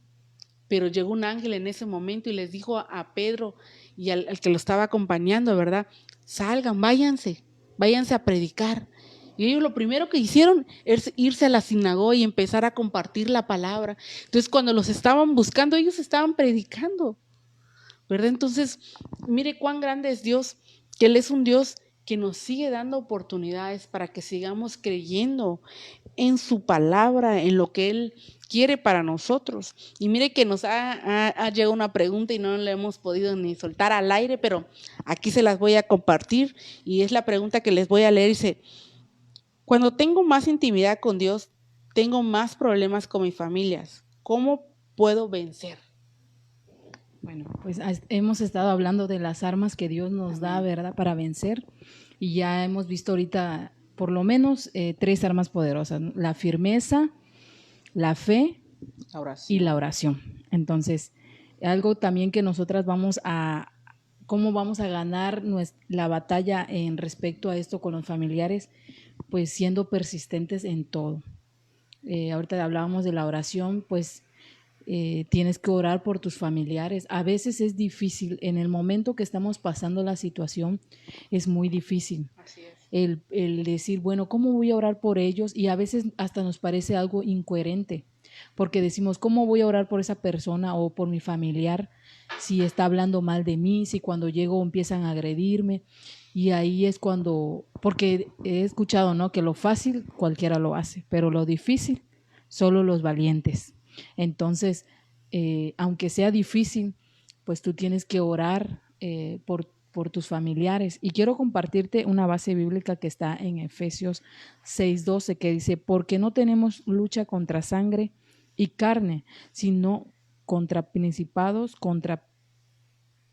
Pero llegó un ángel en ese momento y les dijo a Pedro y al que lo estaba acompañando, ¿verdad? Salgan, váyanse a predicar. Y ellos lo primero que hicieron es irse a la sinagoga y empezar a compartir la palabra. Entonces, cuando los estaban buscando, ellos estaban predicando, ¿verdad? Entonces, mire cuán grande es Dios, que Él es un Dios que nos sigue dando oportunidades para que sigamos creyendo en su palabra, en lo que Él quiere para nosotros. Y mire que nos ha llegado una pregunta y no la hemos podido ni soltar al aire, pero aquí se las voy a compartir y es la pregunta que les voy a leer. Dice, cuando tengo más intimidad con Dios, tengo más problemas con mis familias. ¿Cómo puedo vencer? Bueno, pues hemos estado hablando de las armas que Dios nos da, ¿verdad?, para vencer. Y ya hemos visto ahorita por lo menos 3 armas poderosas, ¿no? La firmeza, la fe y la oración. Entonces, algo también que nosotras ¿cómo vamos a ganar la batalla en respecto a esto con los familiares? Pues siendo persistentes en todo. Ahorita hablábamos de la oración, pues tienes que orar por tus familiares. A veces es difícil, en el momento que estamos pasando la situación, es muy difícil. Así es. El decir, bueno, ¿cómo voy a orar por ellos? Y a veces hasta nos parece algo incoherente, porque decimos, ¿cómo voy a orar por esa persona o por mi familiar si está hablando mal de mí, si cuando llego empiezan a agredirme? Y ahí es cuando, porque he escuchado, ¿no?, que lo fácil cualquiera lo hace, pero lo difícil solo los valientes. Entonces, aunque sea difícil, pues tú tienes que orar por tus familiares. Y quiero compartirte una base bíblica que está en Efesios 6:12, que dice, porque no tenemos lucha contra sangre y carne, sino contra principados, contra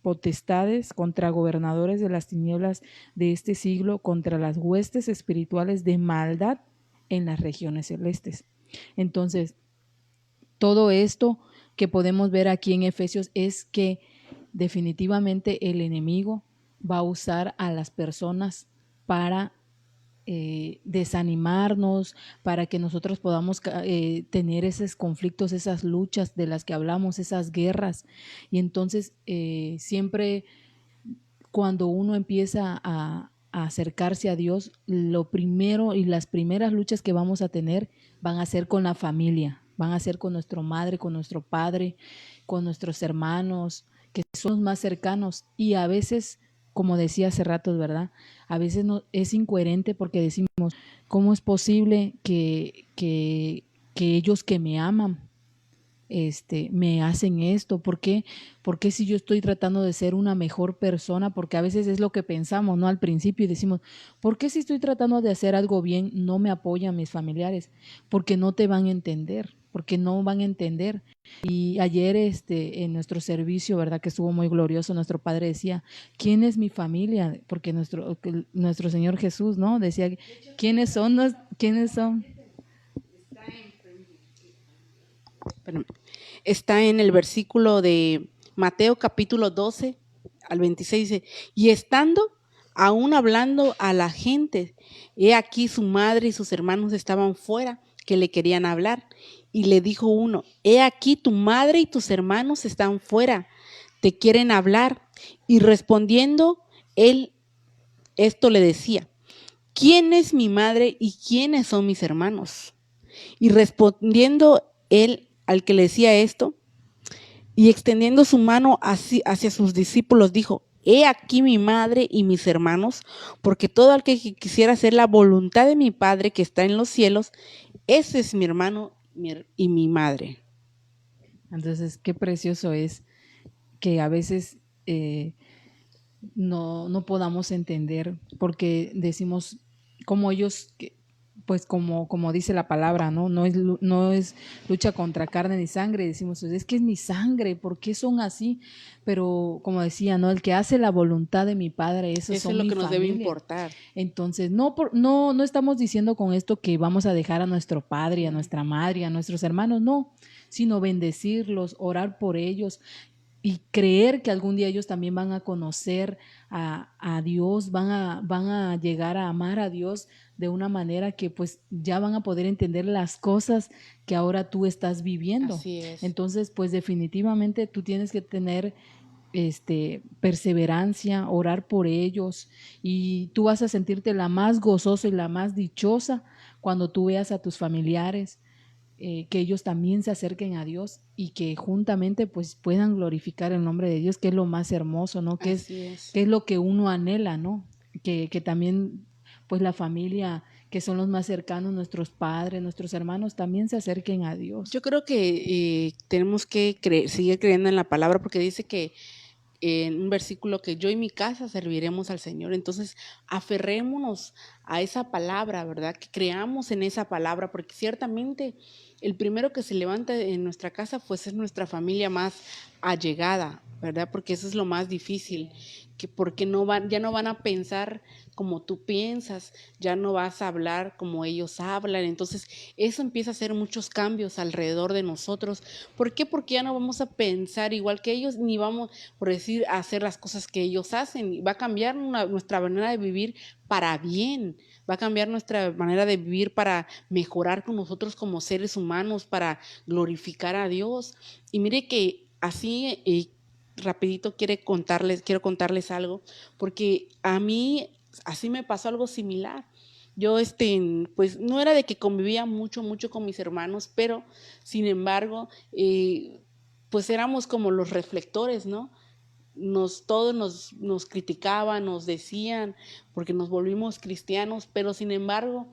potestades, contra gobernadores de las tinieblas de este siglo, contra las huestes espirituales de maldad en las regiones celestes. Entonces, todo esto que podemos ver aquí en Efesios es que definitivamente el enemigo va a usar a las personas para desanimarnos, para que nosotros podamos tener esos conflictos, esas luchas de las que hablamos, esas guerras. Y entonces siempre cuando uno empieza a acercarse a Dios, lo primero y las primeras luchas que vamos a tener van a ser con la familia, van a ser con nuestra madre, con nuestro padre, con nuestros hermanos, que son los más cercanos. Y a veces, como decía hace rato, ¿verdad?, a veces no, es incoherente porque decimos, ¿cómo es posible que ellos que me aman me hacen esto? ¿Por qué? ¿Por qué si yo estoy tratando de ser una mejor persona? Porque a veces es lo que pensamos, ¿no? Al principio y decimos, ¿por qué si estoy tratando de hacer algo bien no me apoyan mis familiares? Porque no te van a entender, porque no van a entender. Y ayer en nuestro servicio, ¿verdad? Que estuvo muy glorioso, nuestro padre decía, ¿quién es mi familia? Porque nuestro Señor Jesús, ¿no? Decía, ¿quiénes son? ¿Quiénes son? Está en el versículo de Mateo capítulo 12 al 26, dice, y estando aún hablando a la gente, he aquí su madre y sus hermanos estaban fuera, que le querían hablar. Y le dijo uno, he aquí tu madre y tus hermanos están fuera, te quieren hablar. Y respondiendo él, esto le decía, ¿quién es mi madre y quiénes son mis hermanos? Y respondiendo él al que le decía esto, y extendiendo su mano hacia sus discípulos, dijo, he aquí mi madre y mis hermanos, porque todo el que quisiera hacer la voluntad de mi Padre que está en los cielos, ese es mi hermano y mi madre. Entonces, qué precioso es que a veces no podamos entender, porque decimos como ellos, pues como dice la palabra, ¿no? No es lucha contra carne ni sangre, decimos, es que es mi sangre, ¿por qué son así? Pero como decía, ¿no? El que hace la voluntad de mi Padre, esos Eso es son lo mi que nos debe familia. importar. Entonces, no estamos diciendo con esto que vamos a dejar a nuestro padre, a nuestra madre, a nuestros hermanos, no, sino bendecirlos, orar por ellos y creer que algún día ellos también van a conocer a Dios, van a llegar a amar a Dios de una manera que pues ya van a poder entender las cosas que ahora tú estás viviendo. Así es. Entonces, pues definitivamente tú tienes que tener perseverancia, orar por ellos y tú vas a sentirte la más gozosa y la más dichosa cuando tú veas a tus familiares, que ellos también se acerquen a Dios y que juntamente pues puedan glorificar el nombre de Dios, que es lo más hermoso, ¿no? Que es lo que uno anhela, ¿no? Que también pues la familia, que son los más cercanos, nuestros padres, nuestros hermanos, también se acerquen a Dios. Yo creo que tenemos que seguir creyendo en la palabra, porque dice que en un versículo que yo y mi casa serviremos al Señor. Entonces, aferrémonos a esa palabra, ¿verdad? Que creamos en esa palabra, porque ciertamente el primero que se levanta en nuestra casa, pues es nuestra familia más allegada, ¿verdad? Porque eso es lo más difícil, que porque ya no van a pensar como tú piensas, ya no vas a hablar como ellos hablan. Entonces, eso empieza a hacer muchos cambios alrededor de nosotros. ¿Por qué? Porque ya no vamos a pensar igual que ellos, ni vamos, por decir, a hacer las cosas que ellos hacen. Va a cambiar nuestra manera de vivir para bien, va a cambiar nuestra manera de vivir para mejorar con nosotros como seres humanos, para glorificar a Dios. Y mire que así, rapidito quiero contarles algo, porque a mí así me pasó algo similar. Yo, pues no era de que convivía mucho con mis hermanos, pero sin embargo, pues éramos como los reflectores, ¿no? Todos nos criticaban, nos decían, porque nos volvimos cristianos, pero sin embargo,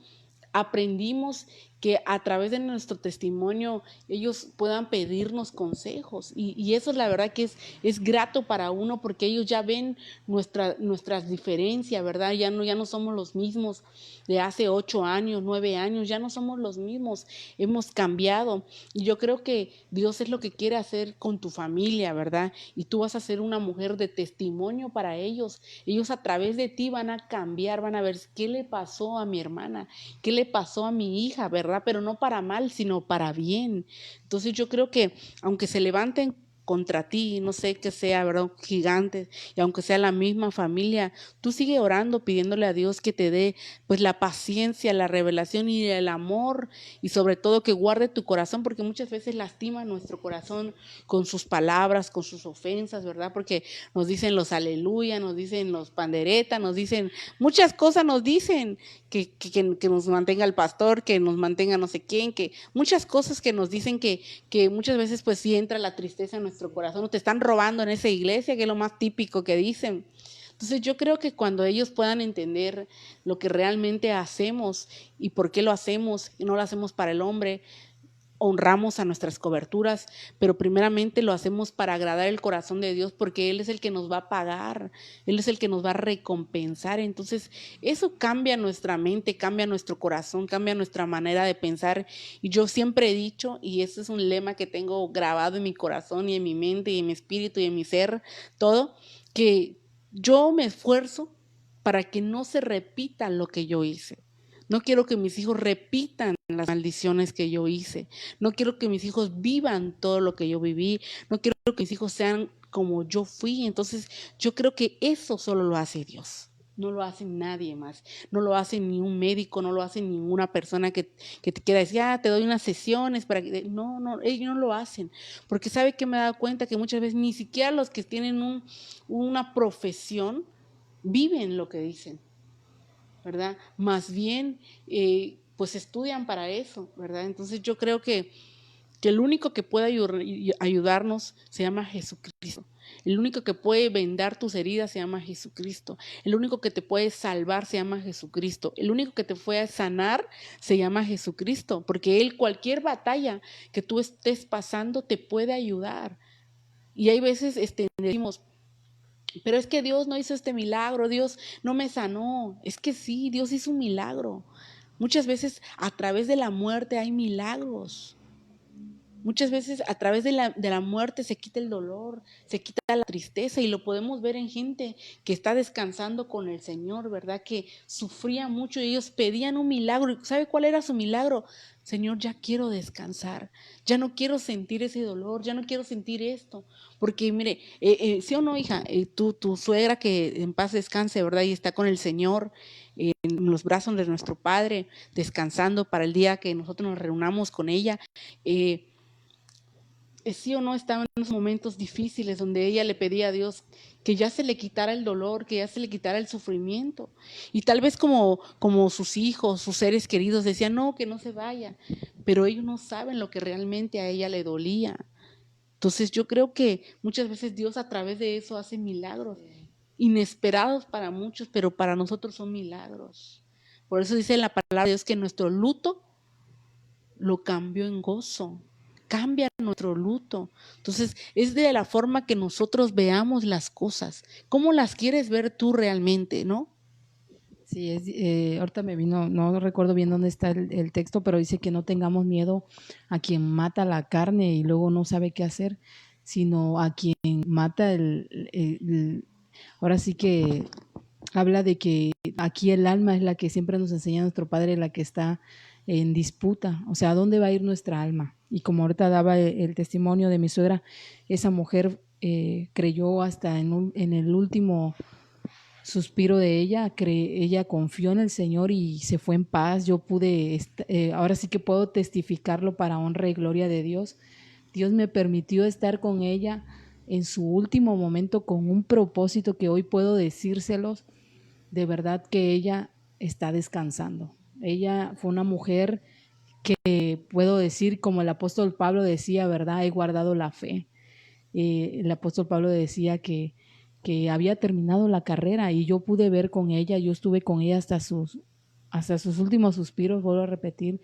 aprendimos que a través de nuestro testimonio ellos puedan pedirnos consejos y eso es la verdad que es grato para uno, porque ellos ya ven nuestras diferencias, ¿verdad? Ya no somos los mismos de hace 8 años, 9 años, ya no somos los mismos, hemos cambiado y yo creo que Dios es lo que quiere hacer con tu familia, ¿verdad? Y tú vas a ser una mujer de testimonio para ellos. Ellos a través de ti van a cambiar, van a ver qué le pasó a mi hermana, qué le pasó a mi hija, ¿verdad? Pero no para mal, sino para bien. Entonces yo creo que aunque se levanten contra ti, no sé qué sea, ¿verdad? Gigantes, y aunque sea la misma familia, tú sigue orando, pidiéndole a Dios que te dé pues la paciencia, la revelación y el amor, y sobre todo que guarde tu corazón, porque muchas veces lastima nuestro corazón con sus palabras, con sus ofensas, ¿verdad? Porque nos dicen los aleluya, nos dicen los panderetas, nos dicen muchas cosas, nos dicen que nos mantenga el pastor, que nos mantenga no sé quién, que muchas cosas que nos dicen que muchas veces pues sí entra la tristeza en nuestro corazón, o te están robando en esa iglesia, que es lo más típico que dicen. Entonces yo creo que cuando ellos puedan entender lo que realmente hacemos y por qué lo hacemos, y no lo hacemos para el hombre, honramos a nuestras coberturas, pero primeramente lo hacemos para agradar el corazón de Dios, porque Él es el que nos va a pagar, Él es el que nos va a recompensar. Entonces, eso cambia nuestra mente, cambia nuestro corazón, cambia nuestra manera de pensar. Y yo siempre he dicho, y ese es un lema que tengo grabado en mi corazón y en mi mente y en mi espíritu y en mi ser, todo, que yo me esfuerzo para que no se repita lo que yo hice. No quiero que mis hijos repitan las maldiciones que yo hice. No quiero que mis hijos vivan todo lo que yo viví. No quiero que mis hijos sean como yo fui. Entonces, yo creo que eso solo lo hace Dios. No lo hace nadie más. No lo hace ni un médico, no lo hace ninguna persona que te quiera decir, te doy unas sesiones para que... No, ellos no lo hacen. Porque ¿sabe qué me he dado cuenta? Que muchas veces ni siquiera los que tienen una profesión viven lo que dicen, ¿verdad? Más bien, pues estudian para eso, ¿verdad? Entonces yo creo que el único que puede ayudarnos se llama Jesucristo. El único que puede vendar tus heridas se llama Jesucristo. El único que te puede salvar se llama Jesucristo. El único que te puede sanar se llama Jesucristo, porque Él, cualquier batalla que tú estés pasando, te puede ayudar. Y hay veces decimos, pero es que Dios no hizo este milagro, Dios no me sanó. Es que sí, Dios hizo un milagro. Muchas veces a través de la muerte hay milagros. Muchas veces a través de la muerte se quita el dolor, se quita la tristeza, y lo podemos ver en gente que está descansando con el Señor, ¿verdad? Que sufría mucho y ellos pedían un milagro. ¿Sabe cuál era su milagro? Señor, ya quiero descansar, ya no quiero sentir ese dolor, ya no quiero sentir esto. Porque mire, sí o no, hija, tu suegra, que en paz descanse, ¿verdad? Y está con el Señor en los brazos de nuestro Padre, descansando para el día que nosotros nos reunamos con ella. Sí o no, estaba en unos momentos difíciles donde ella le pedía a Dios que ya se le quitara el dolor, que ya se le quitara el sufrimiento. Y tal vez como sus hijos, sus seres queridos decían, no, que no se vaya, pero ellos no saben lo que realmente a ella le dolía. Entonces yo creo que muchas veces Dios a través de eso hace milagros, inesperados para muchos, pero para nosotros son milagros. Por eso dice la palabra de Dios que nuestro luto lo cambió en gozo. Cambia nuestro luto. Entonces, es de la forma que nosotros veamos las cosas. ¿Cómo las quieres ver tú realmente, no? Sí, ahorita me vino, no recuerdo bien dónde está el texto, pero dice que no tengamos miedo a quien mata la carne y luego no sabe qué hacer, sino a quien mata ahora sí que habla de que aquí el alma es la que siempre nos enseña nuestro Padre, la que está en disputa, o sea, ¿a dónde va a ir nuestra alma? Y como ahorita daba el testimonio de mi suegra, esa mujer creyó hasta en el último suspiro de ella, ella confió en el Señor y se fue en paz. Yo pude, ahora sí que puedo testificarlo para honra y gloria de Dios. Dios me permitió estar con ella en su último momento con un propósito que hoy puedo decírselos. De verdad que ella está descansando. Ella fue una mujer que puedo decir, como el apóstol Pablo decía, ¿verdad? He guardado la fe. El apóstol Pablo decía que había terminado la carrera y yo pude ver con ella, yo estuve con ella hasta sus últimos suspiros, vuelvo a repetir,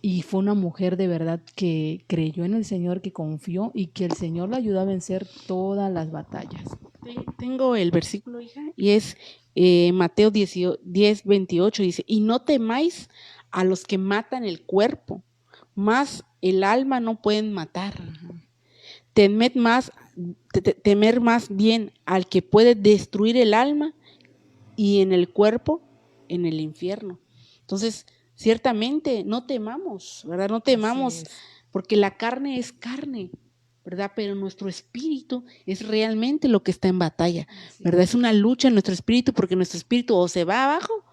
y fue una mujer de verdad que creyó en el Señor, que confió y que el Señor la ayudó a vencer todas las batallas. Tengo el versículo, hija, y es Mateo 10:28, dice, y no temáis a los que matan el cuerpo, mas el alma no pueden matar. Temer más bien al que puede destruir el alma y en el cuerpo, en el infierno. Entonces, ciertamente, no temamos, ¿verdad? No temamos, porque la carne es carne, ¿verdad? Pero nuestro espíritu es realmente lo que está en batalla, ¿verdad? Es una lucha en nuestro espíritu, porque nuestro espíritu o se va abajo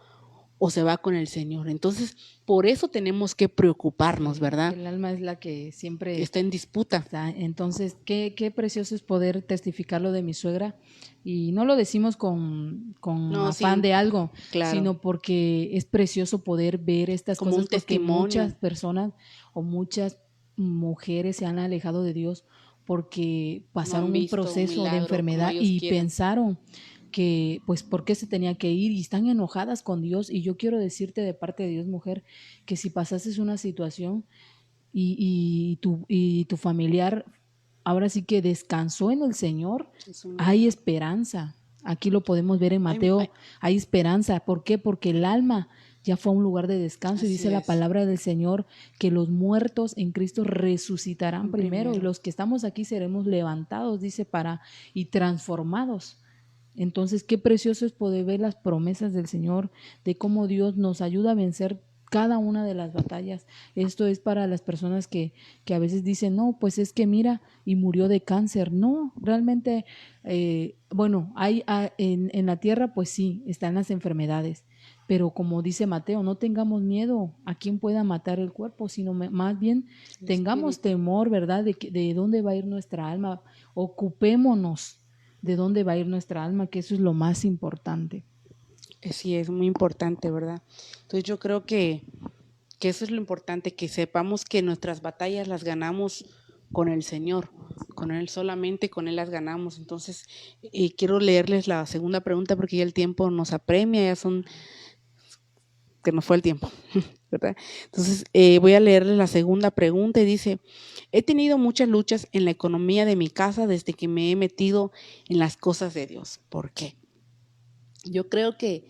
o se va con el Señor. Entonces, por eso tenemos que preocuparnos, ¿verdad? El alma es la que siempre está en disputa. Entonces, qué precioso es poder testificarlo de mi suegra. Y no lo decimos con afán de algo, claro, sino porque es precioso poder ver estas como cosas, un testimonio. Porque muchas personas o muchas mujeres se han alejado de Dios porque pasaron un proceso de enfermedad y pensaron que pues por qué se tenía que ir y están enojadas con Dios. Y yo quiero decirte de parte de Dios, mujer, que si pasases una situación y tu familiar ahora sí que descansó en el Señor, hay esperanza. Aquí lo podemos ver en Mateo, hay esperanza. ¿Por qué? Porque el alma ya fue a un lugar de descanso y dice la palabra del Señor que los muertos en Cristo resucitarán primero y los que estamos aquí seremos levantados, dice, y transformados. Entonces, qué precioso es poder ver las promesas del Señor, de cómo Dios nos ayuda a vencer cada una de las batallas. Esto es para las personas que a veces dicen, no, pues es que mira, y murió de cáncer. No, realmente, bueno, en la tierra, pues sí, están las enfermedades. Pero como dice Mateo, no tengamos miedo a quien pueda matar el cuerpo, sino más bien tengamos temor, ¿verdad? De dónde va a ir nuestra alma. Ocupémonos de dónde va a ir nuestra alma, que eso es lo más importante. Sí, es muy importante, ¿verdad? Entonces yo creo que eso es lo importante, que sepamos que nuestras batallas las ganamos con el Señor, con Él solamente, con Él las ganamos. Entonces quiero leerles la segunda pregunta porque ya el tiempo nos apremia, que nos fue el tiempo, ¿verdad? Entonces voy a leerles la segunda pregunta y dice, he tenido muchas luchas en la economía de mi casa desde que me he metido en las cosas de Dios. ¿Por qué? Yo creo que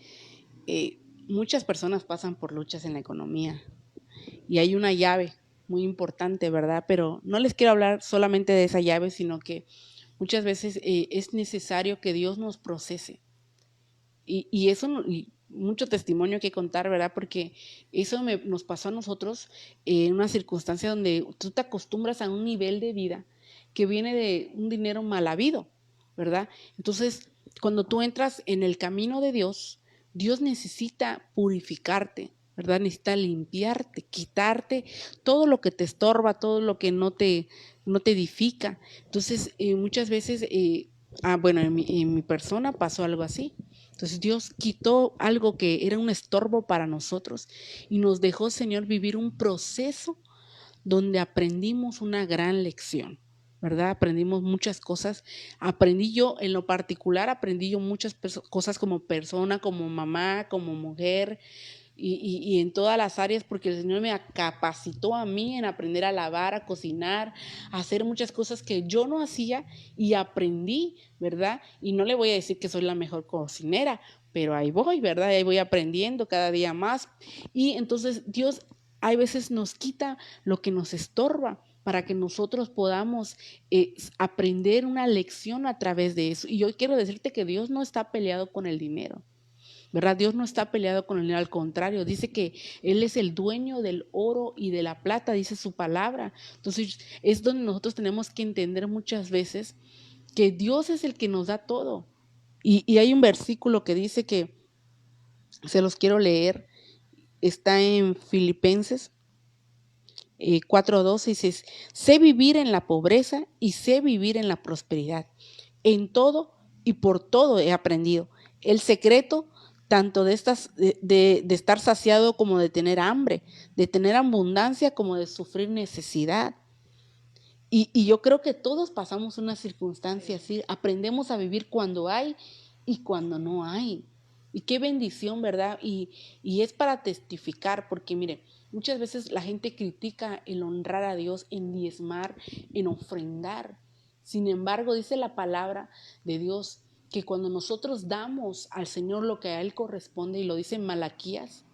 muchas personas pasan por luchas en la economía y hay una llave muy importante, ¿verdad? Pero no les quiero hablar solamente de esa llave, sino que muchas veces es necesario que Dios nos procese. Y eso, y mucho testimonio que contar, ¿verdad? Porque eso nos pasó a nosotros en una circunstancia donde tú te acostumbras a un nivel de vida que viene de un dinero mal habido, ¿verdad? Entonces, cuando tú entras en el camino de Dios, Dios necesita purificarte, ¿verdad? Necesita limpiarte, quitarte todo lo que te estorba, todo lo que no te edifica. Entonces, muchas veces, bueno, en mi persona pasó algo así. Entonces Dios quitó algo que era un estorbo para nosotros y nos dejó, Señor, vivir un proceso donde aprendimos una gran lección, ¿verdad? Aprendimos muchas cosas. Aprendí yo, en lo particular, aprendí yo muchas cosas como persona, como mamá, como mujer, y en todas las áreas, porque el Señor me capacitó a mí en aprender a lavar, a cocinar, a hacer muchas cosas que yo no hacía y aprendí, ¿verdad? Y no le voy a decir que soy la mejor cocinera, pero ahí voy, ¿verdad? Ahí voy aprendiendo cada día más. Y entonces Dios hay veces nos quita lo que nos estorba para que nosotros podamos aprender una lección a través de eso. Y yo quiero decirte que Dios no está peleado con el dinero, ¿verdad? Dios no está peleado con el dinero, al contrario, dice que Él es el dueño del oro y de la plata, dice su palabra. Entonces es donde nosotros tenemos que entender muchas veces que Dios es el que nos da todo. Y hay un versículo que dice que, se los quiero leer, está en Filipenses 4:12, dice, sé vivir en la pobreza y sé vivir en la prosperidad. En todo y por todo he aprendido. El secreto tanto de estar saciado como de tener hambre, de tener abundancia como de sufrir necesidad. Y yo creo que todos pasamos una circunstancia así. Aprendemos a vivir cuando hay y cuando no hay. Y qué bendición, ¿verdad? Y es para testificar, porque mire, muchas veces la gente critica el honrar a Dios, en diezmar, en ofrendar. Sin embargo, dice la palabra de Dios que cuando nosotros damos al Señor lo que a Él corresponde, y lo dice en Malaquías,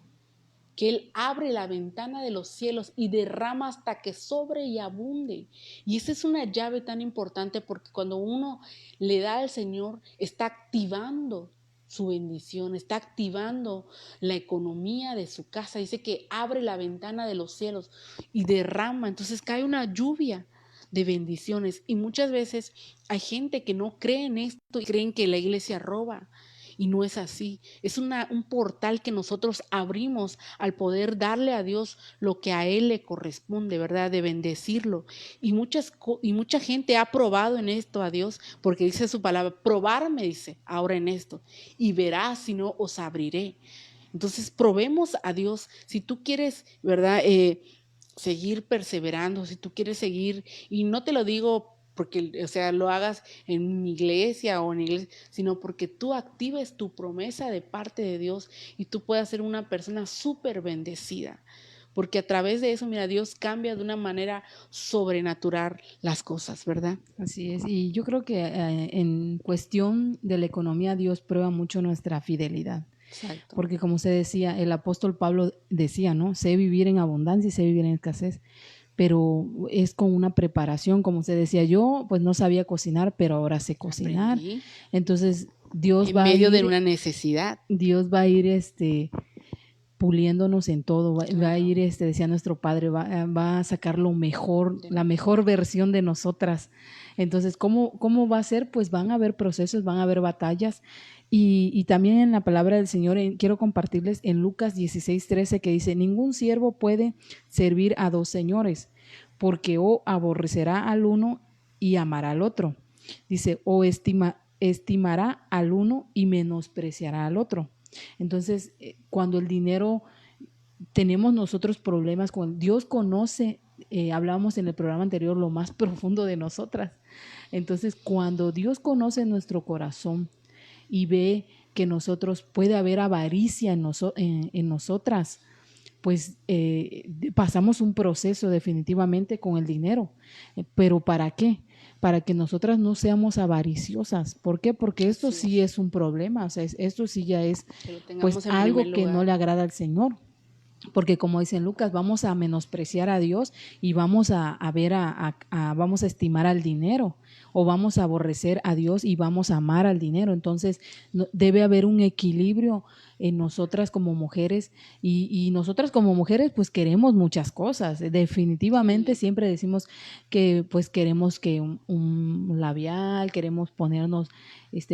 que Él abre la ventana de los cielos y derrama hasta que sobre y abunde. Y esa es una llave tan importante, porque cuando uno le da al Señor, está activando su bendición, está activando la economía de su casa. Dice que abre la ventana de los cielos y derrama, entonces cae una lluvia de bendiciones. Y muchas veces hay gente que no cree en esto y creen que la iglesia roba. Y no es así. Es un portal que nosotros abrimos al poder darle a Dios lo que a Él le corresponde, ¿verdad? De bendecirlo. Y mucha gente ha probado en esto a Dios, porque dice su palabra, probarme, dice, ahora en esto, y verás, si no, os abriré. Entonces, probemos a Dios. Si tú quieres, ¿verdad? Seguir perseverando, si tú quieres seguir, y no te lo digo porque, o sea, lo hagas en mi iglesia o en iglesia, sino porque tú actives tu promesa de parte de Dios y tú puedas ser una persona súper bendecida. porque a través de eso, mira, Dios cambia de una manera sobrenatural las cosas, ¿verdad? Así es, y yo creo que en cuestión de la economía Dios prueba mucho nuestra fidelidad. Exacto. Porque como usted decía, el apóstol Pablo decía, ¿no? Sé vivir en abundancia y sé vivir en escasez, pero es con una preparación, como usted decía, yo pues no sabía cocinar, pero ahora sé cocinar. Aprendí. Entonces Dios En va a medio de ir, una necesidad. Dios va a ir puliéndonos en todo, va a Claro. ir, decía nuestro Padre, va a sacar lo mejor, De la mejor versión de nosotras. Entonces, ¿cómo va a ser? Pues van a haber procesos, van a haber batallas. Y también en la palabra del Señor, quiero compartirles en Lucas 16:13 que dice, ningún siervo puede servir a dos señores, porque o aborrecerá al uno y amará al otro. Dice, o estimará al uno y menospreciará al otro. Entonces, cuando el dinero, tenemos nosotros problemas con Dios, conoce, hablábamos en el programa anterior, lo más profundo de nosotras. Entonces, cuando Dios conoce nuestro corazón y ve que nosotros puede haber avaricia en nosotras, pues pasamos un proceso definitivamente con el dinero. ¿Pero para qué? Para que nosotras no seamos avariciosas. ¿Por qué? Porque esto sí es un problema, o sea, esto sí ya es pues algo que no le agrada al Señor. Porque como dice Lucas, vamos a menospreciar a Dios y vamos a ver vamos a estimar al dinero, o vamos a aborrecer a Dios y vamos a amar al dinero. Entonces debe haber un equilibrio en nosotras como mujeres, y nosotras como mujeres pues queremos muchas cosas. Definitivamente siempre decimos que pues queremos que un labial, queremos ponernos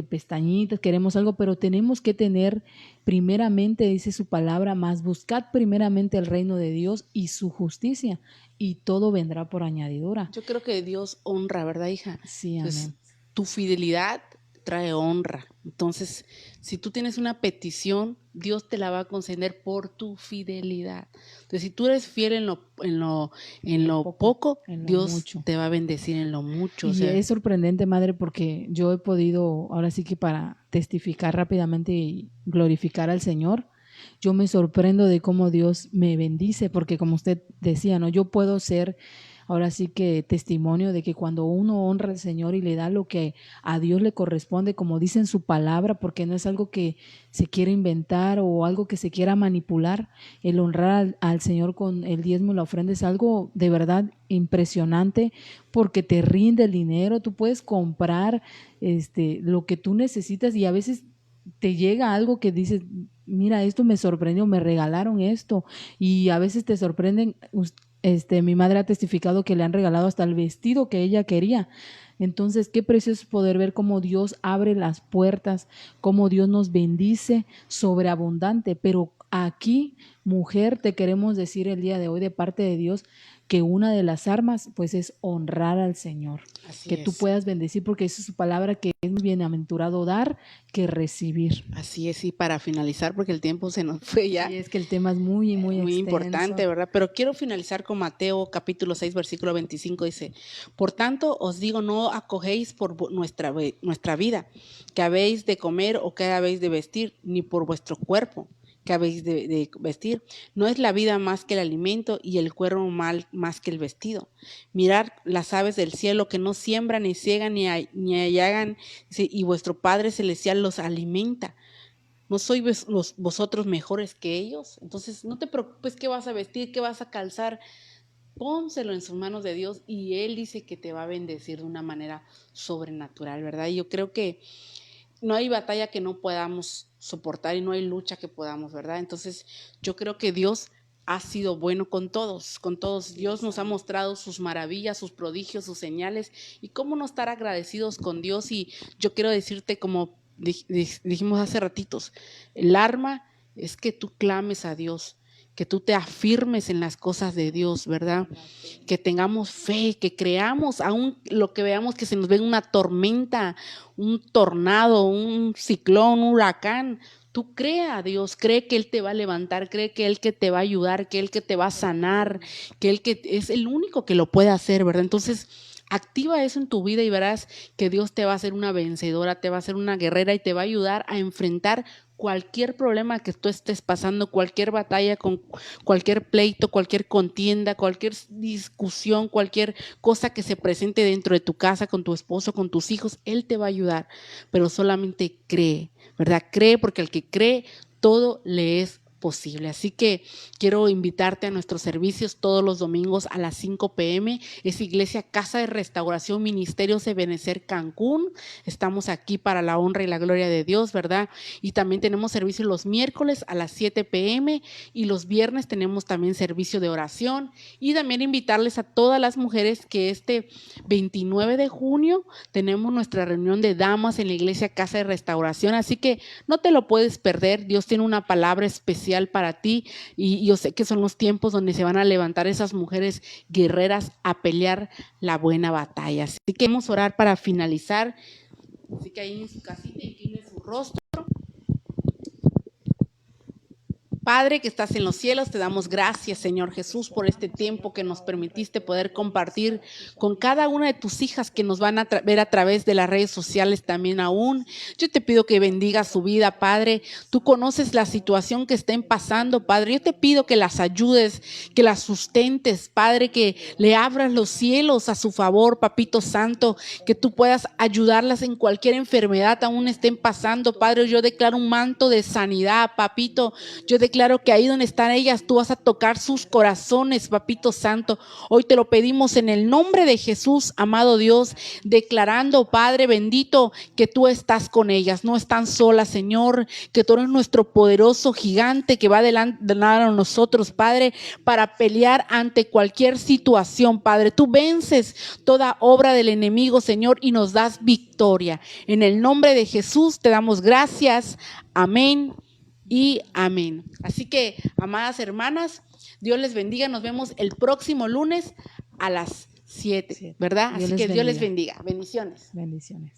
pestañitas, queremos algo, pero tenemos que tener primeramente, dice su palabra, más buscad primeramente el reino de Dios y su justicia, y todo vendrá por añadidura. Yo creo que Dios honra, ¿verdad, hija? Sí, pues, amén. Tu fidelidad trae honra. Entonces, si tú tienes una petición, Dios te la va a conceder por tu fidelidad. Entonces, si tú eres fiel en lo poco, Dios mucho te va a bendecir en lo mucho. Y o sea, es sorprendente, madre, porque yo he podido, ahora sí que para testificar rápidamente y glorificar al Señor, yo me sorprendo de cómo Dios me bendice, porque como usted decía, ¿no? Yo puedo ser ahora sí que testimonio de que cuando uno honra al Señor y le da lo que a Dios le corresponde, como dice en su palabra, porque no es algo que se quiera inventar o algo que se quiera manipular, el honrar al Señor con el diezmo y la ofrenda es algo de verdad impresionante, porque te rinde el dinero, tú puedes comprar lo que tú necesitas, y a veces te llega algo que dices, mira, esto me sorprendió, me regalaron esto, y a veces te sorprenden. Mi madre ha testificado que le han regalado hasta el vestido que ella quería. Entonces, qué precioso es poder ver cómo Dios abre las puertas, cómo Dios nos bendice sobreabundante. Pero aquí, mujer, te queremos decir el día de hoy de parte de Dios que una de las armas pues es honrar al Señor. Así que tú puedas bendecir, porque esa es su palabra, que es muy bienaventurado dar que recibir. Así es, y para finalizar, porque el tiempo se nos fue ya. Sí, es que el tema es muy importante, ¿verdad? Pero quiero finalizar con Mateo capítulo 6, versículo 25, dice, por tanto os digo, no acogéis por nuestra vida, que habéis de comer o que habéis de vestir, ni por vuestro cuerpo, que habéis de vestir. No es la vida más que el alimento, y el cuerpo más que el vestido. Mirad las aves del cielo, que no siembran, ni ciegan, ni hagan, y vuestro Padre Celestial los alimenta. ¿No sois vosotros mejores que ellos? Entonces, no te preocupes qué vas a vestir, qué vas a calzar. Pónselo en sus manos de Dios, y Él dice que te va a bendecir de una manera sobrenatural, ¿verdad? Y yo creo que no hay batalla que no podamos soportar, y no hay lucha que podamos, ¿verdad? Entonces, yo creo que Dios ha sido bueno con todos, con todos. Dios nos ha mostrado sus maravillas, sus prodigios, sus señales, y cómo no estar agradecidos con Dios. Y yo quiero decirte, como dijimos hace ratitos, el arma es que tú clames a Dios, que tú te afirmes en las cosas de Dios, ¿verdad? Que tengamos fe, que creamos, aún lo que veamos que se nos venga una tormenta, un tornado, un ciclón, un huracán. Tú crea a Dios, cree que Él te va a levantar, cree que Él que te va a ayudar, que Él que te va a sanar, que Él que es el único que lo puede hacer, ¿verdad? Entonces, activa eso en tu vida y verás que Dios te va a hacer una vencedora, te va a hacer una guerrera, y te va a ayudar a enfrentar cualquier problema que tú estés pasando, cualquier batalla, con cualquier pleito, cualquier contienda, cualquier discusión, cualquier cosa que se presente dentro de tu casa, con tu esposo, con tus hijos, Él te va a ayudar, pero solamente cree, ¿verdad? Cree, porque el que cree, todo le es posible. Así que quiero invitarte a nuestros servicios todos los domingos a las 5 p.m. Es Iglesia Casa de Restauración Ministerios Ebenecer Cancún. Estamos aquí para la honra y la gloria de Dios, ¿verdad? Y también tenemos servicio los miércoles a las 7 p.m. y los viernes tenemos también servicio de oración. Y también invitarles a todas las mujeres que este 29 de junio tenemos nuestra reunión de damas en la Iglesia Casa de Restauración. Así que no te lo puedes perder. Dios tiene una palabra especial para ti y yo sé que son los tiempos donde se van a levantar esas mujeres guerreras a pelear la buena batalla. Así que vamos a orar para finalizar. Así que ahí en su casita incline su rostro. Padre que estás en los cielos, te damos gracias, Señor Jesús, por este tiempo que nos permitiste poder compartir con cada una de tus hijas que nos van a ver a través de las redes sociales también aún. Yo te pido que bendigas su vida, Padre. Tú conoces la situación que estén pasando, Padre. Yo te pido que las ayudes, que las sustentes, Padre, que le abras los cielos a su favor, Papito Santo, que tú puedas ayudarlas en cualquier enfermedad aún estén pasando, Padre. Yo declaro un manto de sanidad, Papito. Yo declaro que ahí donde están ellas, tú vas a tocar sus corazones, Papito Santo. Hoy te lo pedimos en el nombre de Jesús, amado Dios, declarando, Padre bendito, que tú estás con ellas, no están solas, Señor, que tú eres nuestro poderoso gigante que va delante de nosotros, Padre, para pelear ante cualquier situación, Padre. Tú vences toda obra del enemigo, Señor, y nos das victoria. En el nombre de Jesús te damos gracias. Amén y amén. Así que, amadas hermanas, Dios les bendiga. Nos vemos el próximo lunes a las 7, ¿verdad? Así que Dios les bendiga. Bendiciones. Bendiciones.